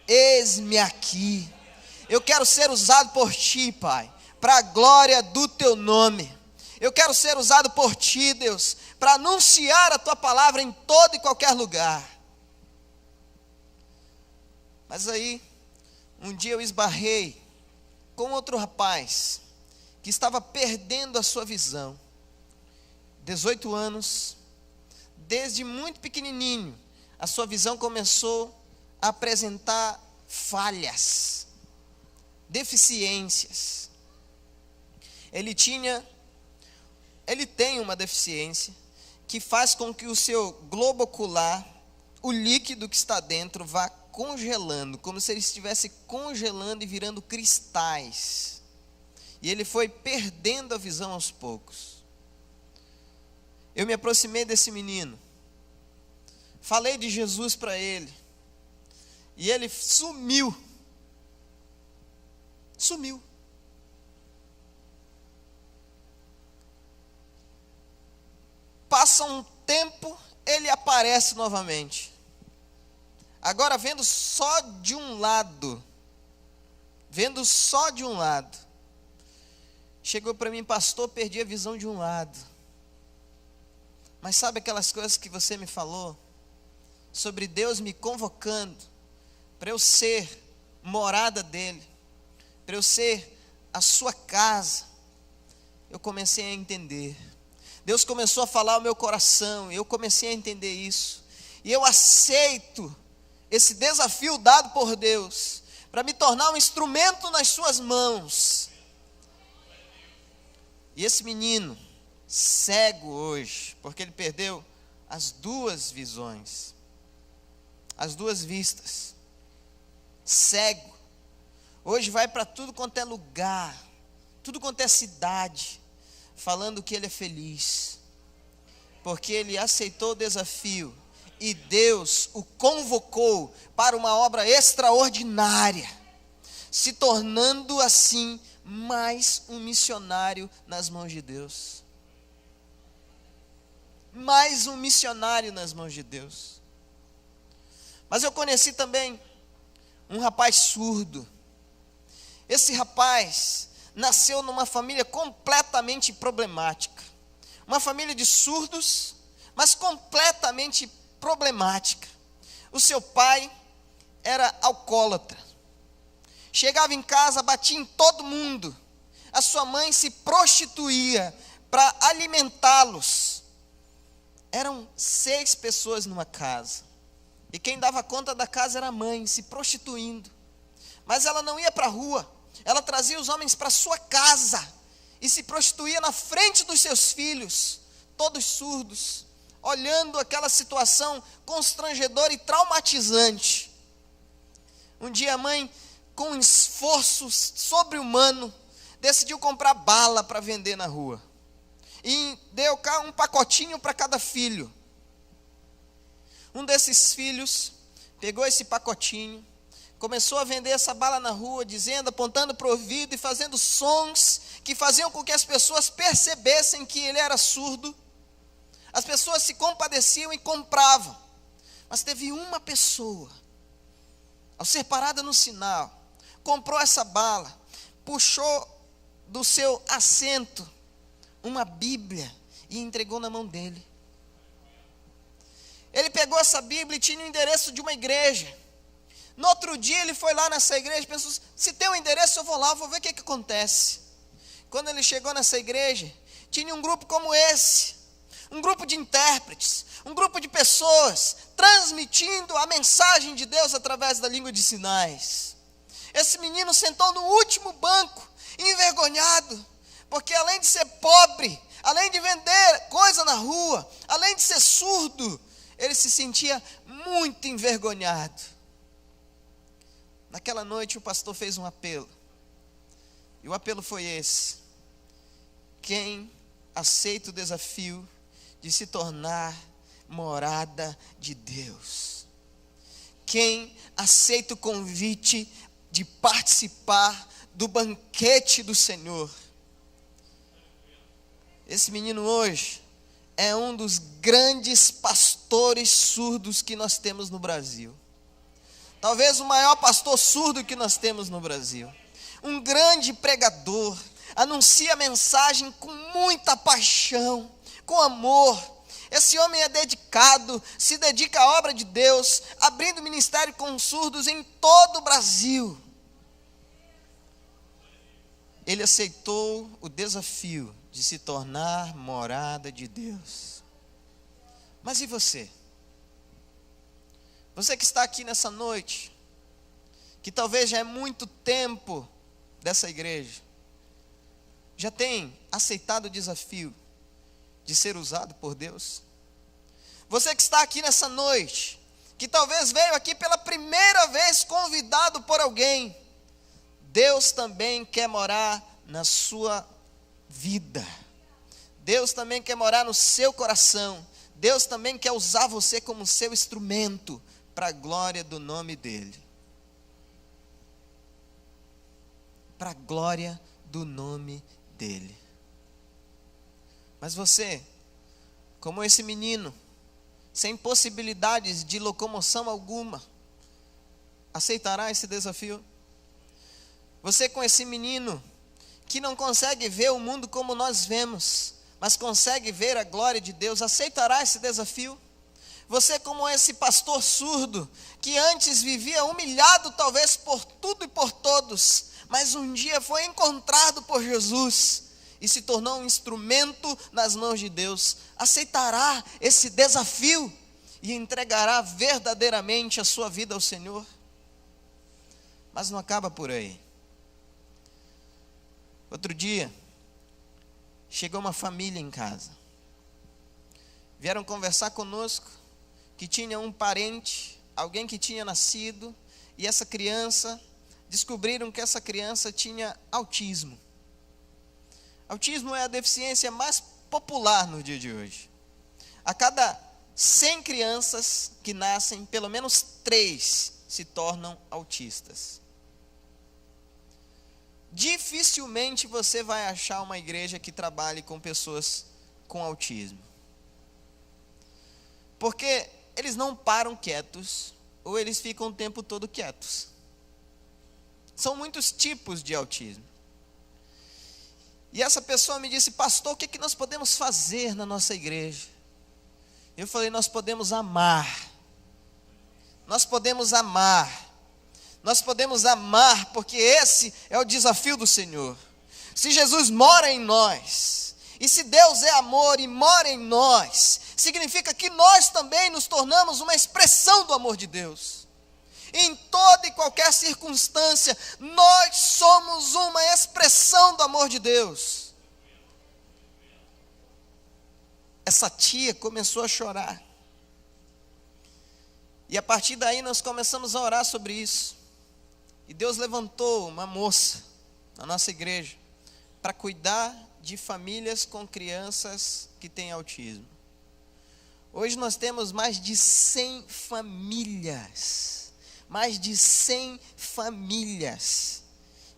eis-me aqui, eu quero ser usado por ti, Pai, para a glória do teu nome. Eu quero ser usado por ti, Deus, para anunciar a tua palavra em todo e qualquer lugar. Mas aí, um dia eu esbarrei com outro rapaz que estava perdendo a sua visão. 18 anos, desde muito pequenininho, a sua visão começou a apresentar falhas, deficiências. Ele tem uma deficiência que faz com que o seu globo ocular, o líquido que está dentro, vá congelando, como se ele estivesse congelando e virando cristais. E ele foi perdendo a visão aos poucos. Eu me aproximei desse menino, falei de Jesus para ele, e ele sumiu. Passa um tempo, ele aparece novamente. Agora vendo só de um lado. Chegou para mim, pastor, perdi a visão de um lado. Mas sabe aquelas coisas que você me falou? Sobre Deus me convocando para eu ser morada dele, para eu ser a sua casa. Eu comecei a entender. Deus começou a falar ao meu coração, e eu comecei a entender isso. E eu aceito esse desafio dado por Deus, para me tornar um instrumento nas suas mãos. E esse menino, cego hoje, porque ele perdeu as duas visões, as duas vistas, cego, hoje vai para tudo quanto é lugar, tudo quanto é cidade, falando que ele é feliz, porque ele aceitou o desafio, e Deus o convocou para uma obra extraordinária, se tornando assim mais um missionário nas mãos de Deus. Mais um missionário nas mãos de Deus. Mas eu conheci também um rapaz surdo. Esse rapaz nasceu numa família completamente problemática. Uma família de surdos, mas completamente problemática. O seu pai era alcoólatra. Chegava em casa, batia em todo mundo. A sua mãe se prostituía para alimentá-los. Eram 6 pessoas numa casa. E quem dava conta da casa era a mãe, se prostituindo. Mas ela não ia para a rua. Ela trazia os homens para sua casa e se prostituía na frente dos seus filhos, todos surdos, olhando aquela situação constrangedora e traumatizante. Um dia a mãe, com um esforço sobre-humano, decidiu comprar bala para vender na rua. E deu um pacotinho para cada filho. Um desses filhos pegou esse pacotinho, começou a vender essa bala na rua, dizendo, apontando para o ouvido e fazendo sons que faziam com que as pessoas percebessem que ele era surdo. As pessoas se compadeciam e compravam. Mas teve uma pessoa, ao ser parada no sinal, comprou essa bala, puxou do seu assento uma Bíblia e entregou na mão dele. Ele pegou essa Bíblia e tinha o endereço de uma igreja. No outro dia ele foi lá nessa igreja e pensou, se tem um endereço eu vou lá, vou ver o que acontece. Quando ele chegou nessa igreja, tinha um grupo como esse, um grupo de intérpretes, um grupo de pessoas transmitindo a mensagem de Deus através da língua de sinais. Esse menino sentou no último banco, envergonhado, porque além de ser pobre, além de vender coisa na rua, além de ser surdo, ele se sentia muito envergonhado. Naquela noite o pastor fez um apelo, e o apelo foi esse: quem aceita o desafio de se tornar morada de Deus? Quem aceita o convite de participar do banquete do Senhor? Esse menino hoje é um dos grandes pastores surdos que nós temos no Brasil. Talvez o maior pastor surdo que nós temos no Brasil. Um grande pregador, anuncia a mensagem com muita paixão, com amor. Esse homem é dedicado, se dedica à obra de Deus, abrindo ministério com surdos em todo o Brasil. Ele aceitou o desafio de se tornar morada de Deus. Mas e você? Você que está aqui nessa noite, que talvez já é muito tempo dessa igreja, já tem aceitado o desafio de ser usado por Deus? Você que está aqui nessa noite, que talvez veio aqui pela primeira vez convidado por alguém, Deus também quer morar na sua vida. Deus também quer morar no seu coração. Deus também quer usar você como seu instrumento para a glória do nome dEle. Para a glória do nome dEle. Mas você, como esse menino, sem possibilidades de locomoção alguma, aceitará esse desafio? Você, com esse menino que não consegue ver o mundo como nós vemos, mas consegue ver a glória de Deus, aceitará esse desafio? Você, como esse pastor surdo, que antes vivia humilhado talvez por tudo e por todos, mas um dia foi encontrado por Jesus e se tornou um instrumento nas mãos de Deus, aceitará esse desafio e entregará verdadeiramente a sua vida ao Senhor? Mas não acaba por aí. Outro dia, chegou uma família em casa. Vieram conversar conosco que tinha um parente, alguém que tinha nascido, e essa criança, descobriram que essa criança tinha autismo. Autismo é a deficiência mais popular no dia de hoje. A cada 100 crianças que nascem, pelo menos 3 se tornam autistas. Dificilmente você vai achar uma igreja que trabalhe com pessoas com autismo. Porque eles não param quietos, ou eles ficam o tempo todo quietos. São muitos tipos de autismo. E essa pessoa me disse: pastor, o que nós podemos fazer na nossa igreja? Eu falei: nós podemos amar. Nós podemos amar. Nós podemos amar, porque esse é o desafio do Senhor. Se Jesus mora em nós, E se Deus é amor e mora em nós, significa que nós também nos tornamos uma expressão do amor de Deus. Em toda e qualquer circunstância, nós somos uma expressão do amor de Deus. Essa tia começou a chorar. E a partir daí nós começamos a orar sobre isso. E Deus levantou uma moça na nossa igreja para cuidar de famílias com crianças que têm autismo. Hoje nós temos mais de 100 famílias,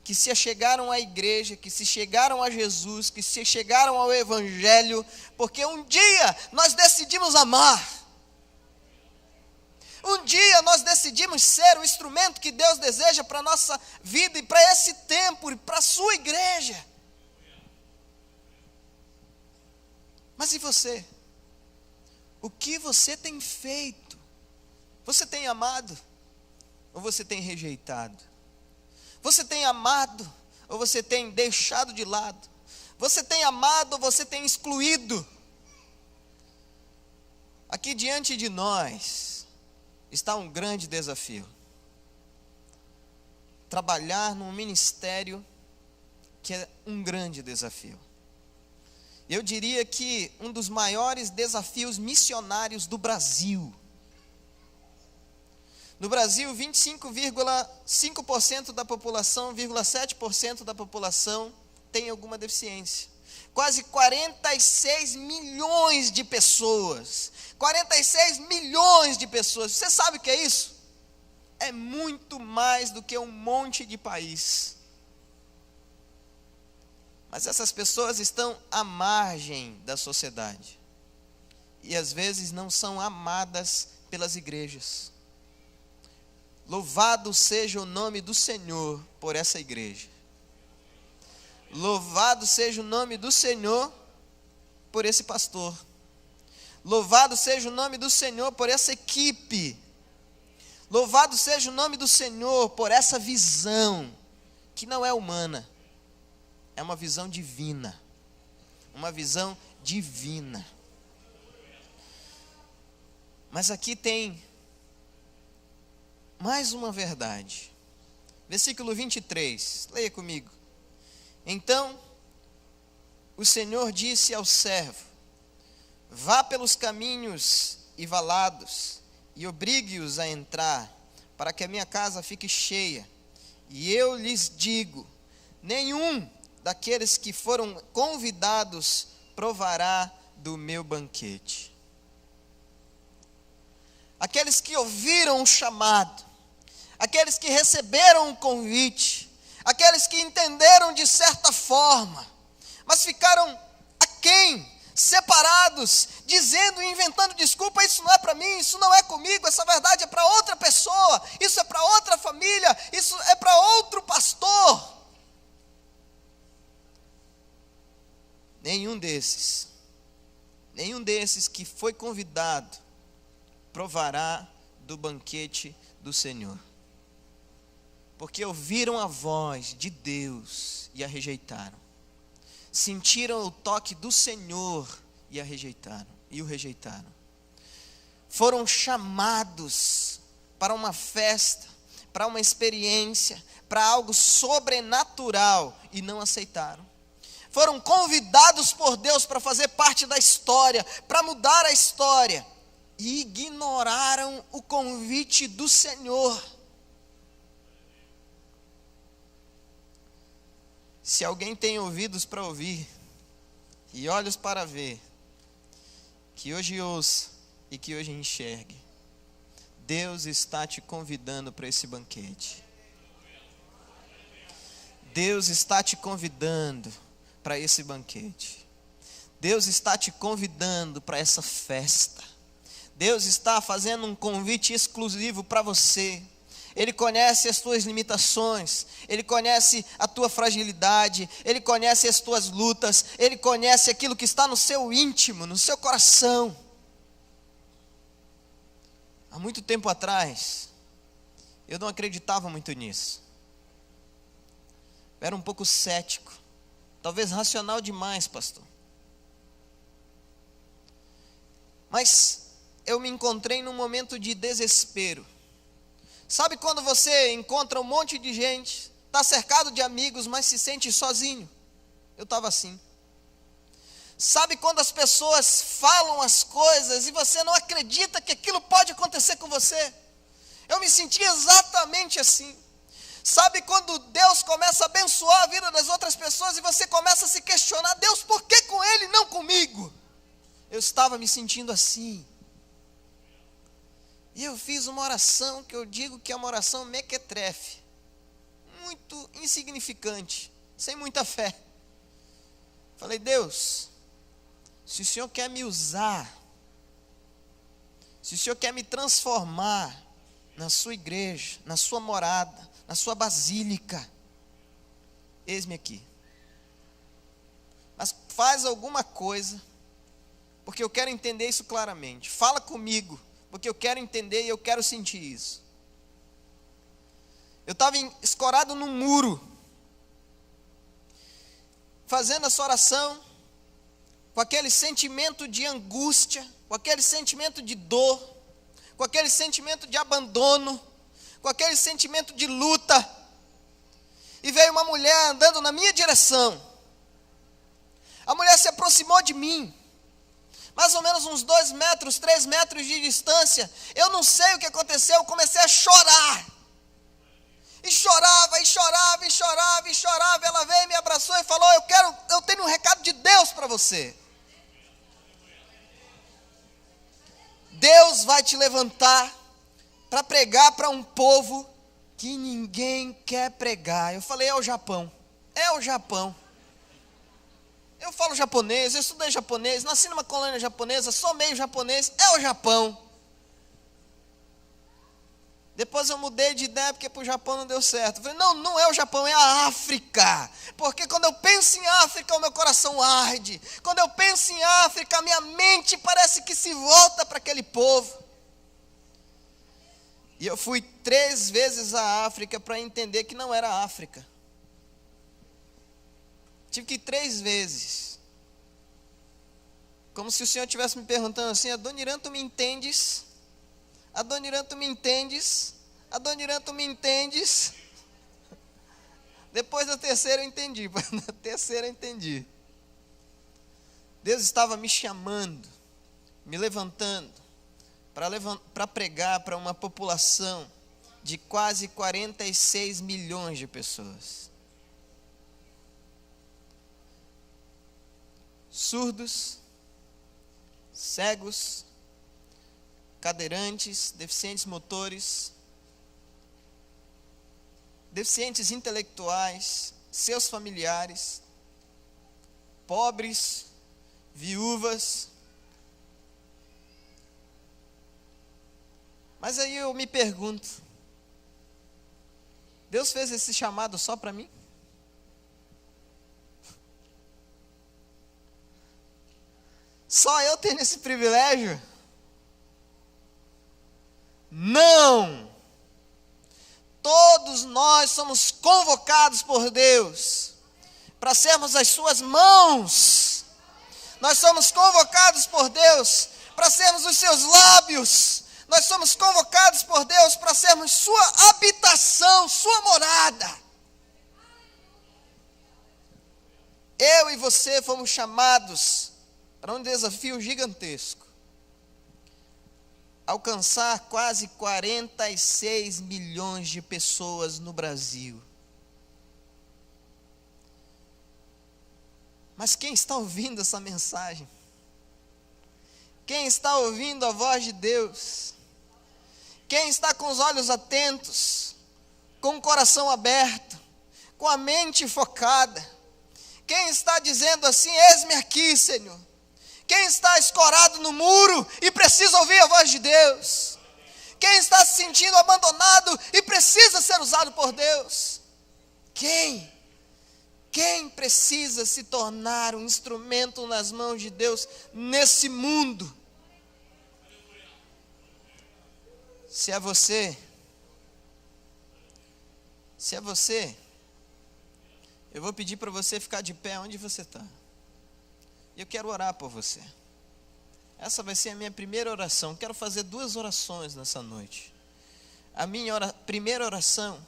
que se achegaram à igreja, que se chegaram a Jesus, que se chegaram ao Evangelho, porque um dia nós decidimos amar. Um dia nós decidimos ser o instrumento que Deus deseja para a nossa vida e para esse tempo e para a sua igreja. Mas e você? O que você tem feito? Você tem amado ou você tem rejeitado? Você tem amado ou você tem deixado de lado? Você tem amado ou você tem excluído? Aqui diante de nós está um grande desafio. Trabalhar num ministério que é um grande desafio. Eu diria que um dos maiores desafios missionários do Brasil. No Brasil, 25,5% da população, 0,7% da população tem alguma deficiência. Quase 46 milhões de pessoas. 46 milhões de pessoas. Você sabe o que é isso? É muito mais do que um monte de país. Mas essas pessoas estão à margem da sociedade. E às vezes não são amadas pelas igrejas. Louvado seja o nome do Senhor por essa igreja. Louvado seja o nome do Senhor por esse pastor. Louvado seja o nome do Senhor por essa equipe. Louvado seja o nome do Senhor por essa visão, que não é humana, é uma visão divina. Uma visão divina. Mas aqui tem mais uma verdade. Versículo 23, leia comigo. Então, o Senhor disse ao servo: vá pelos caminhos e valados, e obrigue-os a entrar, para que a minha casa fique cheia. E eu lhes digo: nenhum daqueles que foram convidados provará do meu banquete. Aqueles que ouviram o chamado, aqueles que receberam o convite, aqueles que entenderam de certa forma, mas ficaram aquém, separados, dizendo e inventando desculpa: isso não é para mim, isso não é comigo, essa verdade é para outra pessoa, isso é para outra família, isso é para outro pastor. Nenhum desses que foi convidado provará do banquete do Senhor. Porque ouviram a voz de Deus e a rejeitaram. Sentiram o toque do Senhor e o rejeitaram. Foram chamados para uma festa, para uma experiência, para algo sobrenatural e não aceitaram. Foram convidados por Deus para fazer parte da história, para mudar a história, e ignoraram o convite do Senhor. Se alguém tem ouvidos para ouvir e olhos para ver, que hoje ouça e que hoje enxergue. Deus está te convidando para esse banquete. Deus está te convidando para esse banquete. Deus está te convidando para essa festa. Deus está fazendo um convite exclusivo para você. Ele conhece as tuas limitações, Ele conhece a tua fragilidade, Ele conhece as tuas lutas, Ele conhece aquilo que está no seu íntimo, no seu coração. Há muito tempo atrás, eu não acreditava muito nisso. Eu era um pouco cético, talvez racional demais, pastor. Mas eu me encontrei num momento de desespero. Sabe quando você encontra um monte de gente, está cercado de amigos, mas se sente sozinho? Eu estava assim. Sabe quando as pessoas falam as coisas e você não acredita que aquilo pode acontecer com você? Eu me senti exatamente assim. Sabe quando Deus começa a abençoar a vida das outras pessoas e você começa a se questionar: Deus, por que com ele e não comigo? Eu estava me sentindo assim. E eu fiz uma oração que eu digo que é uma oração mequetrefe, muito insignificante, sem muita fé. Falei: Deus, se o Senhor quer me usar, se o Senhor quer me transformar na sua igreja, na sua morada, na sua basílica, eis-me aqui. Mas faz alguma coisa, porque eu quero entender isso claramente. Fala comigo, porque eu quero entender e eu quero sentir isso. Eu estava escorado num muro, fazendo essa oração, com aquele sentimento de angústia, com aquele sentimento de dor, com aquele sentimento de abandono, com aquele sentimento de luta. E veio uma mulher andando na minha direção. A mulher se aproximou de mim, mais ou menos uns 2 metros, 3 metros de distância. Eu não sei o que aconteceu, eu comecei a chorar. E chorava, e chorava, e chorava, e chorava. Ela veio e me abraçou e falou: eu tenho um recado de Deus para você. Deus vai te levantar para pregar para um povo que ninguém quer pregar. Eu falei: é o Japão. É o Japão. Eu falo japonês, eu estudei japonês, nasci numa colônia japonesa, sou meio japonês. É o Japão. Depois eu mudei de ideia porque para o Japão não deu certo. Eu falei: não, não é o Japão, é a África. Porque quando eu penso em África, o meu coração arde. Quando eu penso em África, a minha mente parece que se volta para aquele povo. E eu fui 3 vezes à África para entender que não era África. Tive que ir 3 vezes. Como se o Senhor estivesse me perguntando assim: Adoniran, tu me entendes? Adoniran, tu me entendes? Adoniran, tu me entendes? Depois da terceira eu entendi. Na terceira eu entendi. Deus estava me chamando, me levantando, para pregar para uma população de quase 46 milhões de pessoas. Surdos, cegos, cadeirantes, deficientes motores, deficientes intelectuais, seus familiares, pobres, viúvas. Mas aí eu me pergunto: Deus fez esse chamado só para mim? Só eu tenho esse privilégio? Não! Todos nós somos convocados por Deus para sermos as suas mãos. Nós somos convocados por Deus para sermos os seus lábios. Nós somos convocados por Deus para sermos sua habitação, sua morada. Eu e você fomos chamados para um desafio gigantesco: alcançar quase 46 milhões de pessoas no Brasil. Mas quem está ouvindo essa mensagem? Quem está ouvindo a voz de Deus? Quem está com os olhos atentos, com o coração aberto, com a mente focada? Quem está dizendo assim: eis-me aqui, Senhor? Quem está escorado no muro e precisa ouvir a voz de Deus? Quem está se sentindo abandonado e precisa ser usado por Deus? Quem? Quem precisa se tornar um instrumento nas mãos de Deus nesse mundo? Se é você, eu vou pedir para você ficar de pé onde você está. E eu quero orar por você. Essa vai ser a minha primeira oração. Quero fazer 2 orações nessa noite. A minha primeira oração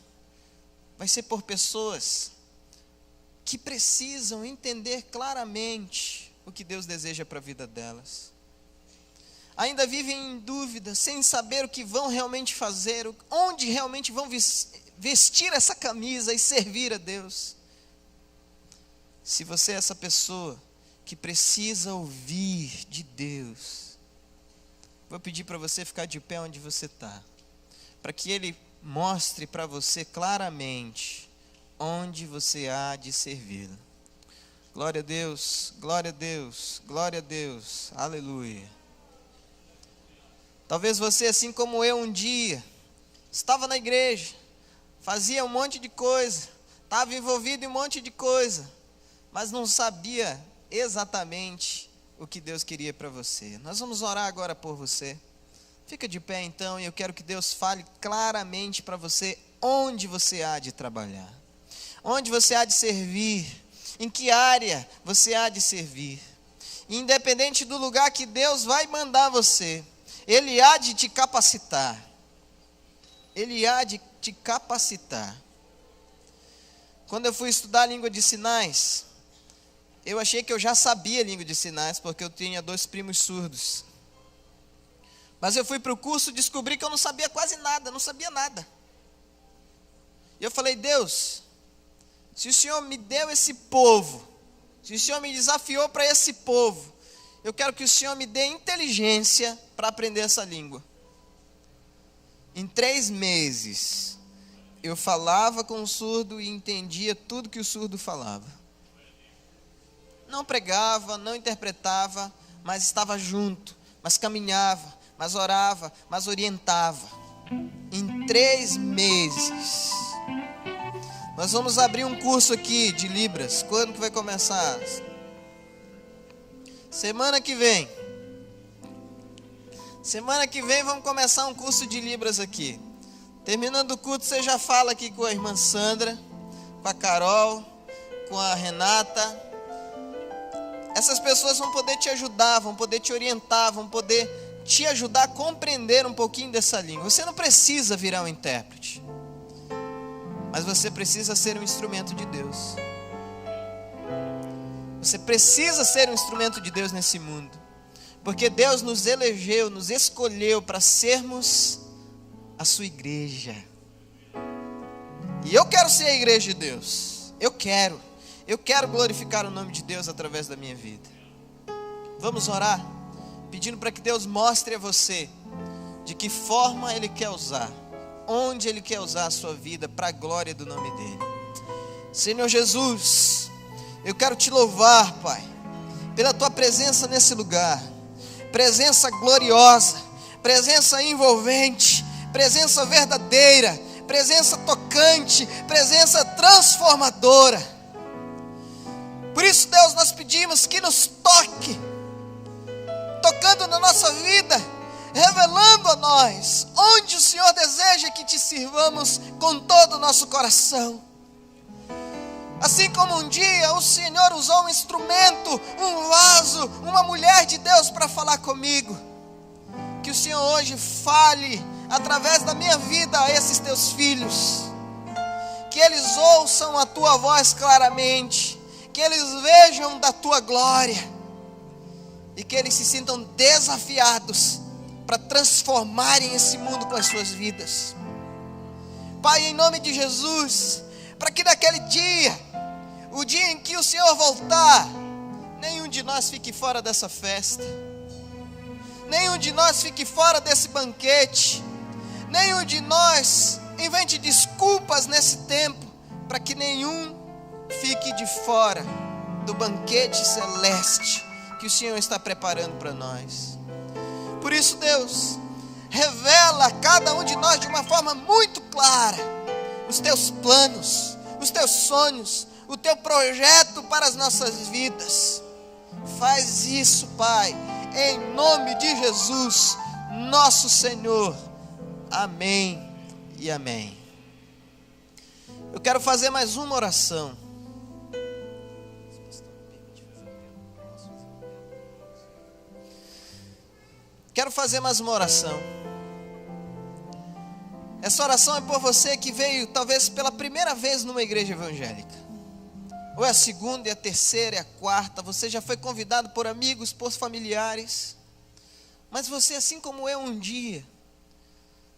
vai ser por pessoas que precisam entender claramente o que Deus deseja para a vida delas. Ainda vivem em dúvida, sem saber o que vão realmente fazer, onde realmente vão vestir essa camisa e servir a Deus. Se você é essa pessoa que precisa ouvir de Deus, vou pedir para você ficar de pé onde você está, para que Ele mostre para você claramente onde você há de servi-lo. Glória a Deus, glória a Deus, glória a Deus, aleluia. Talvez você, assim como eu um dia, estava na igreja, fazia um monte de coisa, estava envolvido em um monte de coisa, mas não sabia exatamente o que Deus queria para você. Nós vamos orar agora por você. Fica de pé então, e eu quero que Deus fale claramente para você onde você há de trabalhar, onde você há de servir, em que área você há de servir. Independente do lugar que Deus vai mandar você, Ele há de te capacitar. Ele há de te capacitar. Quando eu fui estudar a língua de sinais, eu achei que eu já sabia a língua de sinais, porque eu tinha 2 primos surdos. Mas eu fui para o curso e descobri que eu não sabia quase nada, não sabia nada. E eu falei, Deus, se o Senhor me deu esse povo, se o Senhor me desafiou para esse povo, eu quero que o Senhor me dê inteligência para aprender essa língua. Em 3 meses, eu falava com o surdo e entendia tudo que o surdo falava. Não pregava, não interpretava, mas estava junto, mas caminhava, mas orava, mas orientava. Em 3 meses. Nós vamos abrir um curso aqui de Libras. Quando que vai começar? Semana que vem. Semana que vem vamos começar um curso de Libras aqui. Terminando o culto, você já fala aqui com a irmã Sandra, com a Carol, com a Renata. Essas pessoas vão poder te ajudar, vão poder te orientar, vão poder te ajudar a compreender um pouquinho dessa língua. Você não precisa virar um intérprete, mas você precisa ser um instrumento de Deus. Você precisa ser um instrumento de Deus nesse mundo, porque Deus nos elegeu, nos escolheu para sermos a sua igreja. E eu quero ser a igreja de Deus. Eu quero glorificar o nome de Deus através da minha vida. Vamos orar, pedindo para que Deus mostre a você de que forma Ele quer usar, onde Ele quer usar a sua vida para a glória do nome dEle. Senhor Jesus, eu quero te louvar, Pai, pela tua presença nesse lugar, presença gloriosa, presença envolvente, presença verdadeira, presença tocante, presença transformadora. Por isso, Deus, nós pedimos que nos toque, tocando na nossa vida, revelando a nós onde o Senhor deseja que te sirvamos com todo o nosso coração. Assim como um dia o Senhor usou um instrumento, um vaso, uma mulher de Deus para falar comigo, que o Senhor hoje fale através da minha vida a esses teus filhos, que eles ouçam a tua voz claramente, que eles vejam da tua glória e que eles se sintam desafiados para transformarem esse mundo com as suas vidas. Pai, em nome de Jesus, para que naquele dia, o dia em que o Senhor voltar, nenhum de nós fique fora dessa festa, nenhum de nós fique fora desse banquete, nenhum de nós invente desculpas nesse tempo, para que nenhum fique de fora do banquete celeste que o Senhor está preparando para nós. Por isso, Deus, revela a cada um de nós de uma forma muito clara os teus planos, os teus sonhos, o teu projeto para as nossas vidas. Faz isso, Pai, em nome de Jesus, nosso Senhor. Amém e amém. Eu quero fazer mais uma oração. quero fazer mais uma oração. Essa oração é por você que veio talvez pela primeira vez numa igreja evangélica. Ou é a segunda, é a terceira, é a quarta. Você já foi convidado por amigos, por familiares. Mas você, assim como eu um dia,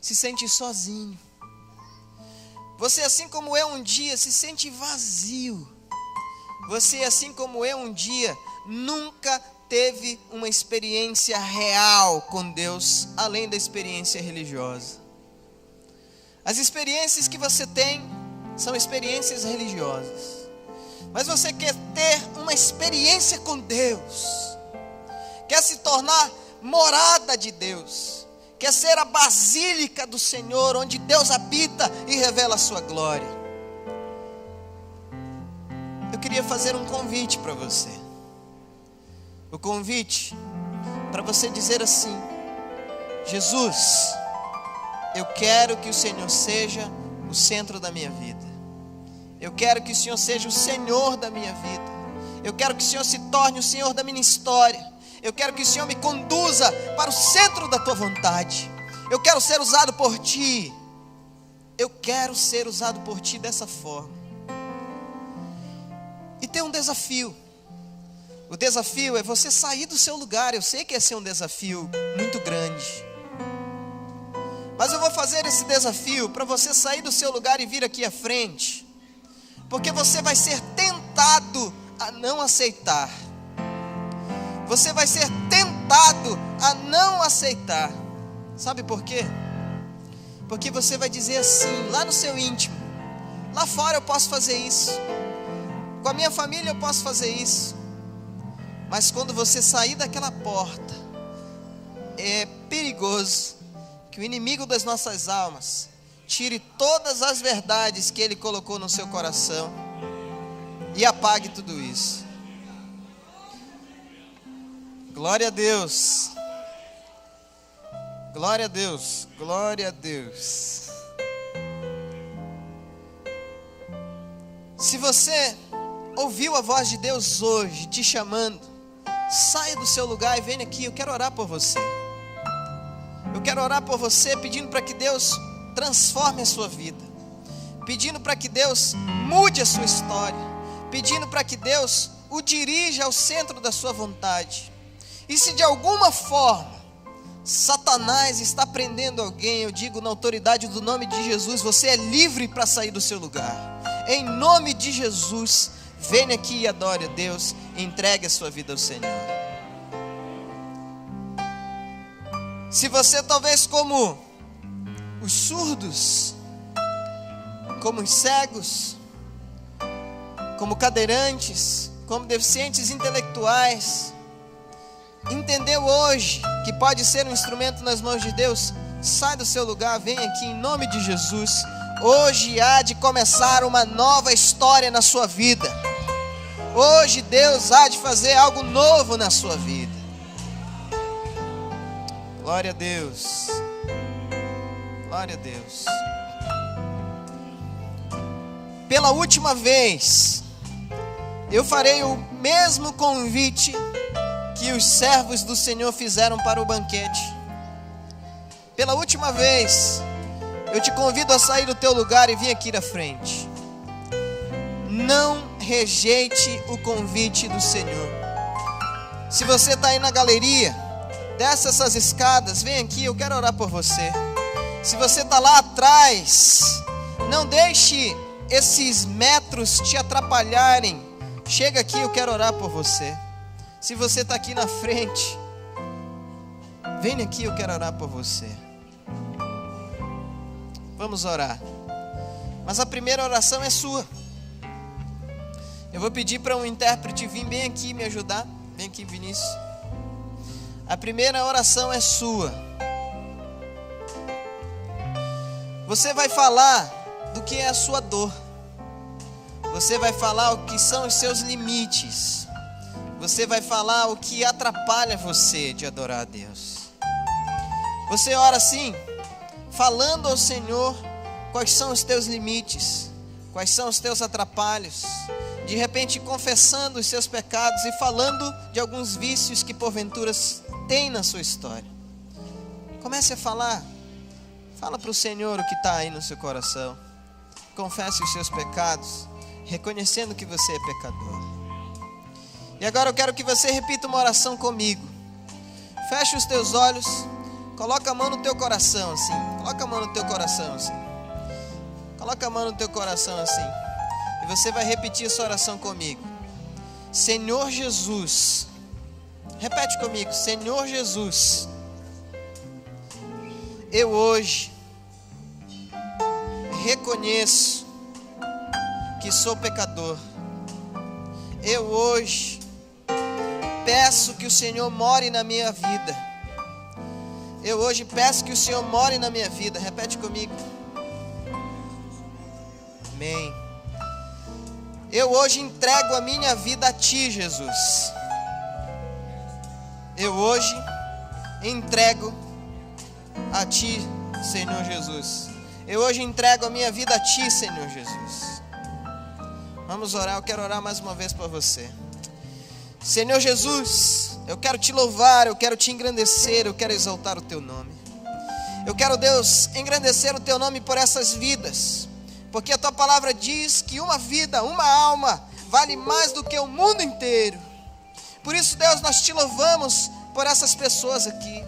se sente sozinho. Você, assim como eu um dia, se sente vazio. Você, assim como eu um dia, nunca teve uma experiência real com Deus, além da experiência religiosa. As experiências que você tem são experiências religiosas. Mas você quer ter uma experiência com Deus, quer se tornar morada de Deus, quer ser a basílica do Senhor, onde Deus habita e revela a sua glória. Eu queria fazer um convite para você. O convite para você dizer assim: Jesus, eu quero que o Senhor seja o centro da minha vida. Eu quero que o Senhor seja o Senhor da minha vida. Eu quero que o Senhor se torne o Senhor da minha história. Eu quero que o Senhor me conduza para o centro da tua vontade. Eu quero ser usado por ti. Eu quero ser usado por ti dessa forma. E tem um desafio. O desafio é você sair do seu lugar. Eu sei que esse é um desafio muito grande. Mas eu vou fazer esse desafio para você sair do seu lugar e vir aqui à frente. Porque você vai ser tentado a não aceitar. Você vai ser tentado a não aceitar. Sabe por quê? Porque você vai dizer assim, lá no seu íntimo: lá fora eu posso fazer isso, com a minha família eu posso fazer isso. Mas quando você sair daquela porta, é perigoso que o inimigo das nossas almas tire todas as verdades que ele colocou no seu coração e apague tudo isso. Glória a Deus. Glória a Deus. Glória a Deus. Se você ouviu a voz de Deus hoje te chamando, saia do seu lugar e venha aqui. Eu quero orar por você. Eu quero orar por você, pedindo para que Deus transforme a sua vida, pedindo para que Deus mude a sua história, pedindo para que Deus o dirija ao centro da sua vontade. E se de alguma forma Satanás está prendendo alguém, eu digo na autoridade do nome de Jesus, você é livre para sair do seu lugar. Em nome de Jesus, venha aqui e adore a Deus, e entregue a sua vida ao Senhor. Se você talvez como os surdos, como os cegos, como cadeirantes, como deficientes intelectuais, entendeu hoje que pode ser um instrumento nas mãos de Deus, sai do seu lugar, vem aqui em nome de Jesus. Hoje há de começar uma nova história na sua vida. Hoje Deus há de fazer algo novo na sua vida. Glória a Deus. Glória a Deus. Pela última vez, eu farei o mesmo convite que os servos do Senhor fizeram para o banquete. Pela última vez, eu te convido a sair do teu lugar e vir aqui na frente. Não rejeite o convite do Senhor. Se você está aí na galeria, desce essas escadas, vem aqui, eu quero orar por você. Se você está lá atrás, não deixe esses metros te atrapalharem. Chega aqui, eu quero orar por você. Se você está aqui na frente, vem aqui, eu quero orar por você. Vamos orar. Mas a primeira oração é sua. Eu vou pedir para um intérprete vir bem aqui me ajudar. Vem aqui, Vinícius. A primeira oração é sua. Você vai falar do que é a sua dor. Você vai falar o que são os seus limites. Você vai falar o que atrapalha você de adorar a Deus. Você ora assim, falando ao Senhor quais são os teus limites, quais são os teus atrapalhos. De repente confessando os seus pecados e falando de alguns vícios que porventura tem na sua história. Comece a falar. Fala para o Senhor o que está aí no seu coração. Confesse os seus pecados, reconhecendo que você é pecador. E agora eu quero que você repita uma oração comigo. Feche os teus olhos. Coloca a mão no teu coração assim. Coloca a mão no teu coração assim. Coloca a mão no teu coração assim. E você vai repetir essa oração comigo. Senhor Jesus. Repete comigo. Senhor Jesus. Eu hoje reconheço que sou pecador. Eu hoje peço que o Senhor more na minha vida. Eu hoje peço que o Senhor more na minha vida. Repete comigo. Amém. Eu hoje entrego a minha vida a Ti, Jesus. Eu hoje entrego a Ti, Senhor Jesus. Eu hoje entrego a minha vida a Ti, Senhor Jesus. Vamos orar, eu quero orar mais uma vez para você. Senhor Jesus, eu quero Te louvar, eu quero Te engrandecer, eu quero exaltar o Teu nome. Eu quero, Deus, engrandecer o Teu nome por essas vidas, porque a Tua palavra diz que uma vida, uma alma, vale mais do que o mundo inteiro. Por isso, Deus, nós Te louvamos por essas pessoas aqui.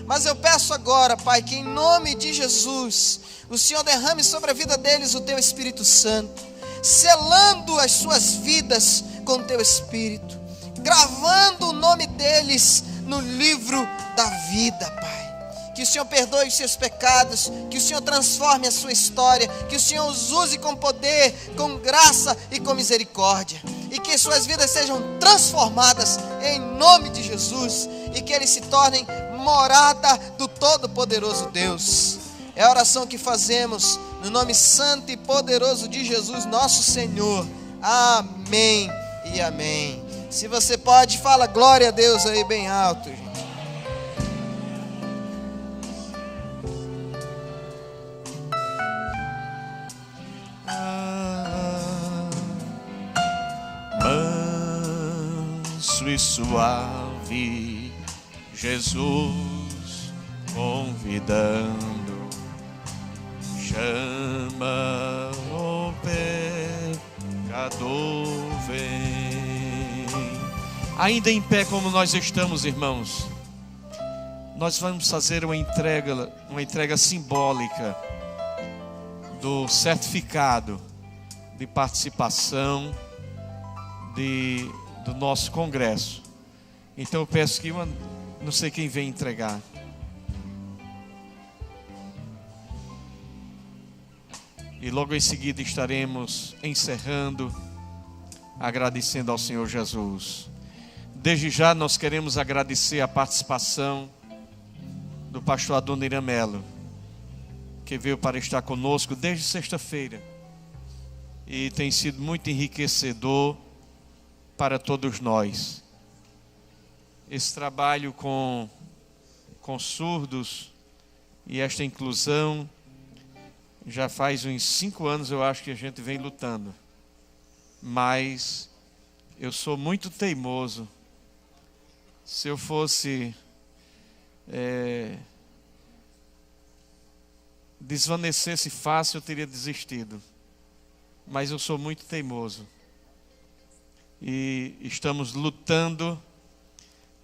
Mas eu peço agora, Pai, que em nome de Jesus, o Senhor derrame sobre a vida deles o Teu Espírito Santo, selando as suas vidas com o Teu Espírito, gravando o nome deles no livro da vida, Pai. Que o Senhor perdoe os seus pecados, que o Senhor transforme a sua história, que o Senhor os use com poder, com graça e com misericórdia, e que suas vidas sejam transformadas em nome de Jesus, e que eles se tornem morada do Todo-Poderoso Deus. É a oração que fazemos no nome santo e poderoso de Jesus, nosso Senhor. Amém e amém. Se você pode, fala glória a Deus aí bem alto, gente. Manso e suave, Jesus convidando, chama o pecador, vem. Ainda em pé como nós estamos, irmãos, nós vamos fazer uma entrega simbólica do certificado de participação do nosso congresso. Então eu peço que não sei quem vem entregar. E logo em seguida estaremos encerrando, agradecendo ao Senhor Jesus. Desde já nós queremos agradecer a participação do pastor Adoniran Melo, que veio para estar conosco desde sexta-feira. E tem sido muito enriquecedor para todos nós. Esse trabalho com surdos e esta inclusão, já faz uns 5 anos eu acho que a gente vem lutando. Mas eu sou muito teimoso. Se eu fosse desvanecesse fácil, eu teria desistido. Mas eu sou muito teimoso. E estamos lutando,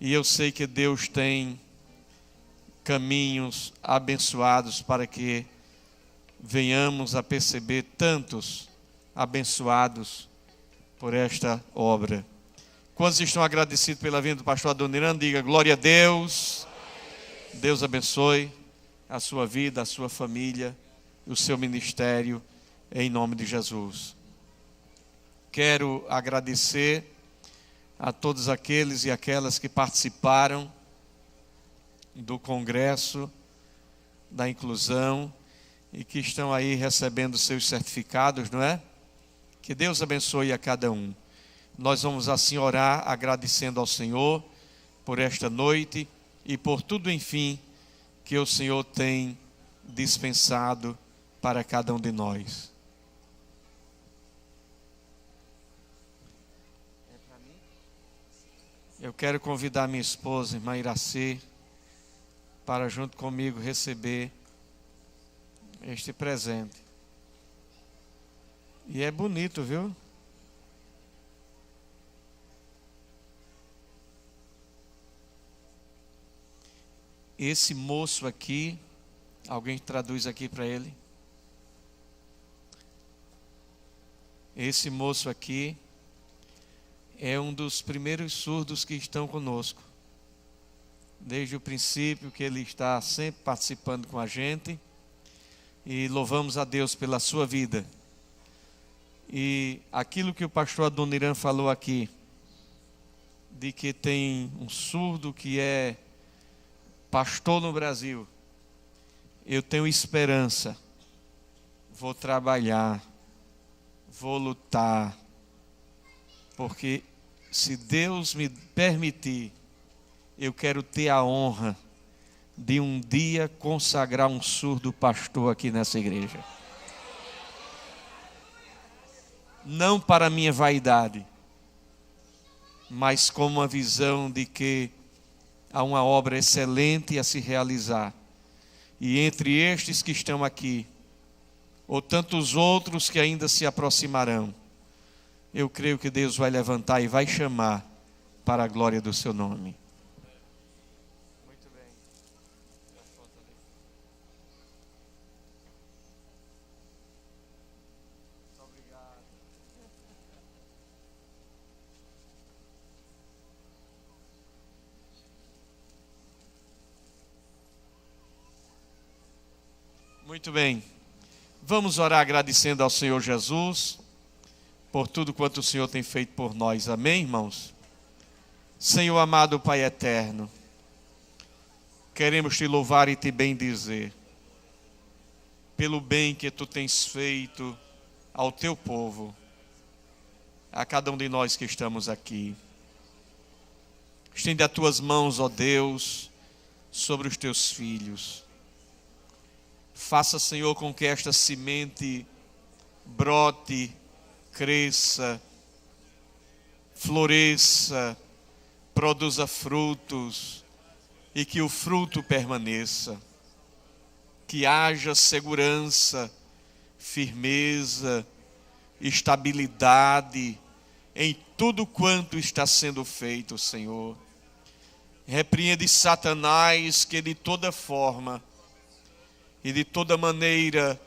e eu sei que Deus tem caminhos abençoados para que venhamos a perceber tantos abençoados por esta obra. Quantos estão agradecidos pela vinda do pastor Adoniran? Diga glória a Deus. Deus abençoe a sua vida, a sua família, o seu ministério, em nome de Jesus. Quero agradecer a todos aqueles e aquelas que participaram do Congresso da Inclusão e que estão aí recebendo seus certificados, não é? Que Deus abençoe a cada um. Nós vamos assim orar agradecendo ao Senhor por esta noite e por tudo, enfim, que o Senhor tem dispensado para cada um de nós. Eu quero convidar minha esposa, irmã Iracê, para junto comigo receber este presente. E é bonito, viu? Esse moço aqui, alguém traduz aqui para ele? Esse moço aqui é um dos primeiros surdos que estão conosco. Desde o princípio que ele está sempre participando com a gente. E louvamos a Deus pela sua vida. E aquilo que o pastor Adoniran falou aqui, de que tem um surdo que é pastor no Brasil, eu tenho esperança, vou trabalhar, vou lutar, porque se Deus me permitir, eu quero ter a honra de um dia consagrar um surdo pastor aqui nessa igreja. Não para minha vaidade, mas com uma visão de que há uma obra excelente a se realizar. E entre estes que estão aqui, ou tantos outros que ainda se aproximarão, eu creio que Deus vai levantar e vai chamar para a glória do seu nome. Muito bem. Obrigado. Muito bem. Vamos orar agradecendo ao Senhor Jesus por tudo quanto o Senhor tem feito por nós. Amém, irmãos? Senhor amado Pai eterno, queremos te louvar e te bendizer pelo bem que tu tens feito ao teu povo, a cada um de nós que estamos aqui. Estende as tuas mãos, ó Deus, sobre os teus filhos. Faça, Senhor, com que esta semente brote, cresça, floresça, produza frutos e que o fruto permaneça. Que haja segurança, firmeza, estabilidade em tudo quanto está sendo feito, Senhor. Repreende Satanás, que de toda forma e de toda maneira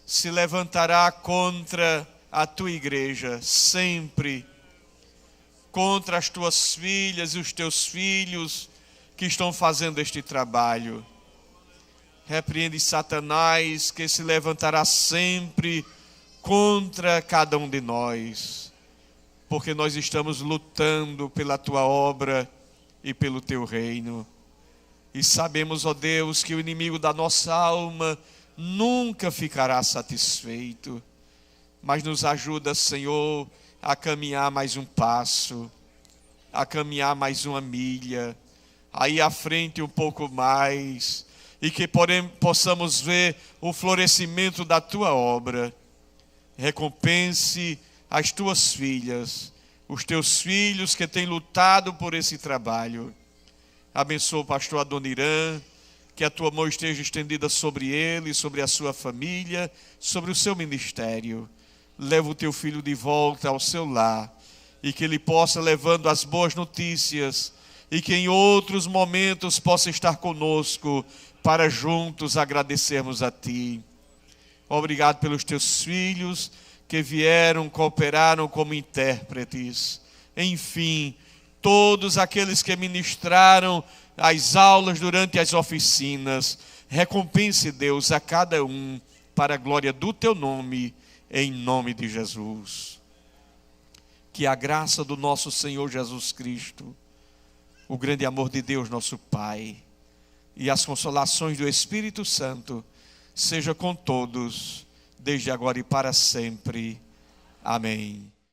se levantará contra a tua igreja, sempre contra as tuas filhas e os teus filhos que estão fazendo este trabalho. Repreende Satanás, que se levantará sempre contra cada um de nós, porque nós estamos lutando pela tua obra e pelo teu reino. E sabemos, ó Deus, que o inimigo da nossa alma nunca ficará satisfeito. Mas nos ajuda, Senhor, a caminhar mais um passo, a caminhar mais uma milha, a ir à frente um pouco mais, e que possamos ver o florescimento da tua obra. Recompense as tuas filhas, os teus filhos que têm lutado por esse trabalho. Abençoa o pastor Adoniran, que a tua mão esteja estendida sobre ele, sobre a sua família, sobre o seu ministério. Leva o teu filho de volta ao seu lar, e que ele possa, levando as boas notícias, e que em outros momentos possa estar conosco, para juntos agradecermos a ti. Obrigado pelos teus filhos, que vieram, cooperaram como intérpretes. Enfim, todos aqueles que ministraram as aulas durante as oficinas, recompense, Deus, a cada um, para a glória do teu nome, em nome de Jesus. Que a graça do nosso Senhor Jesus Cristo, o grande amor de Deus, nosso Pai, e as consolações do Espírito Santo, seja com todos, desde agora e para sempre. Amém.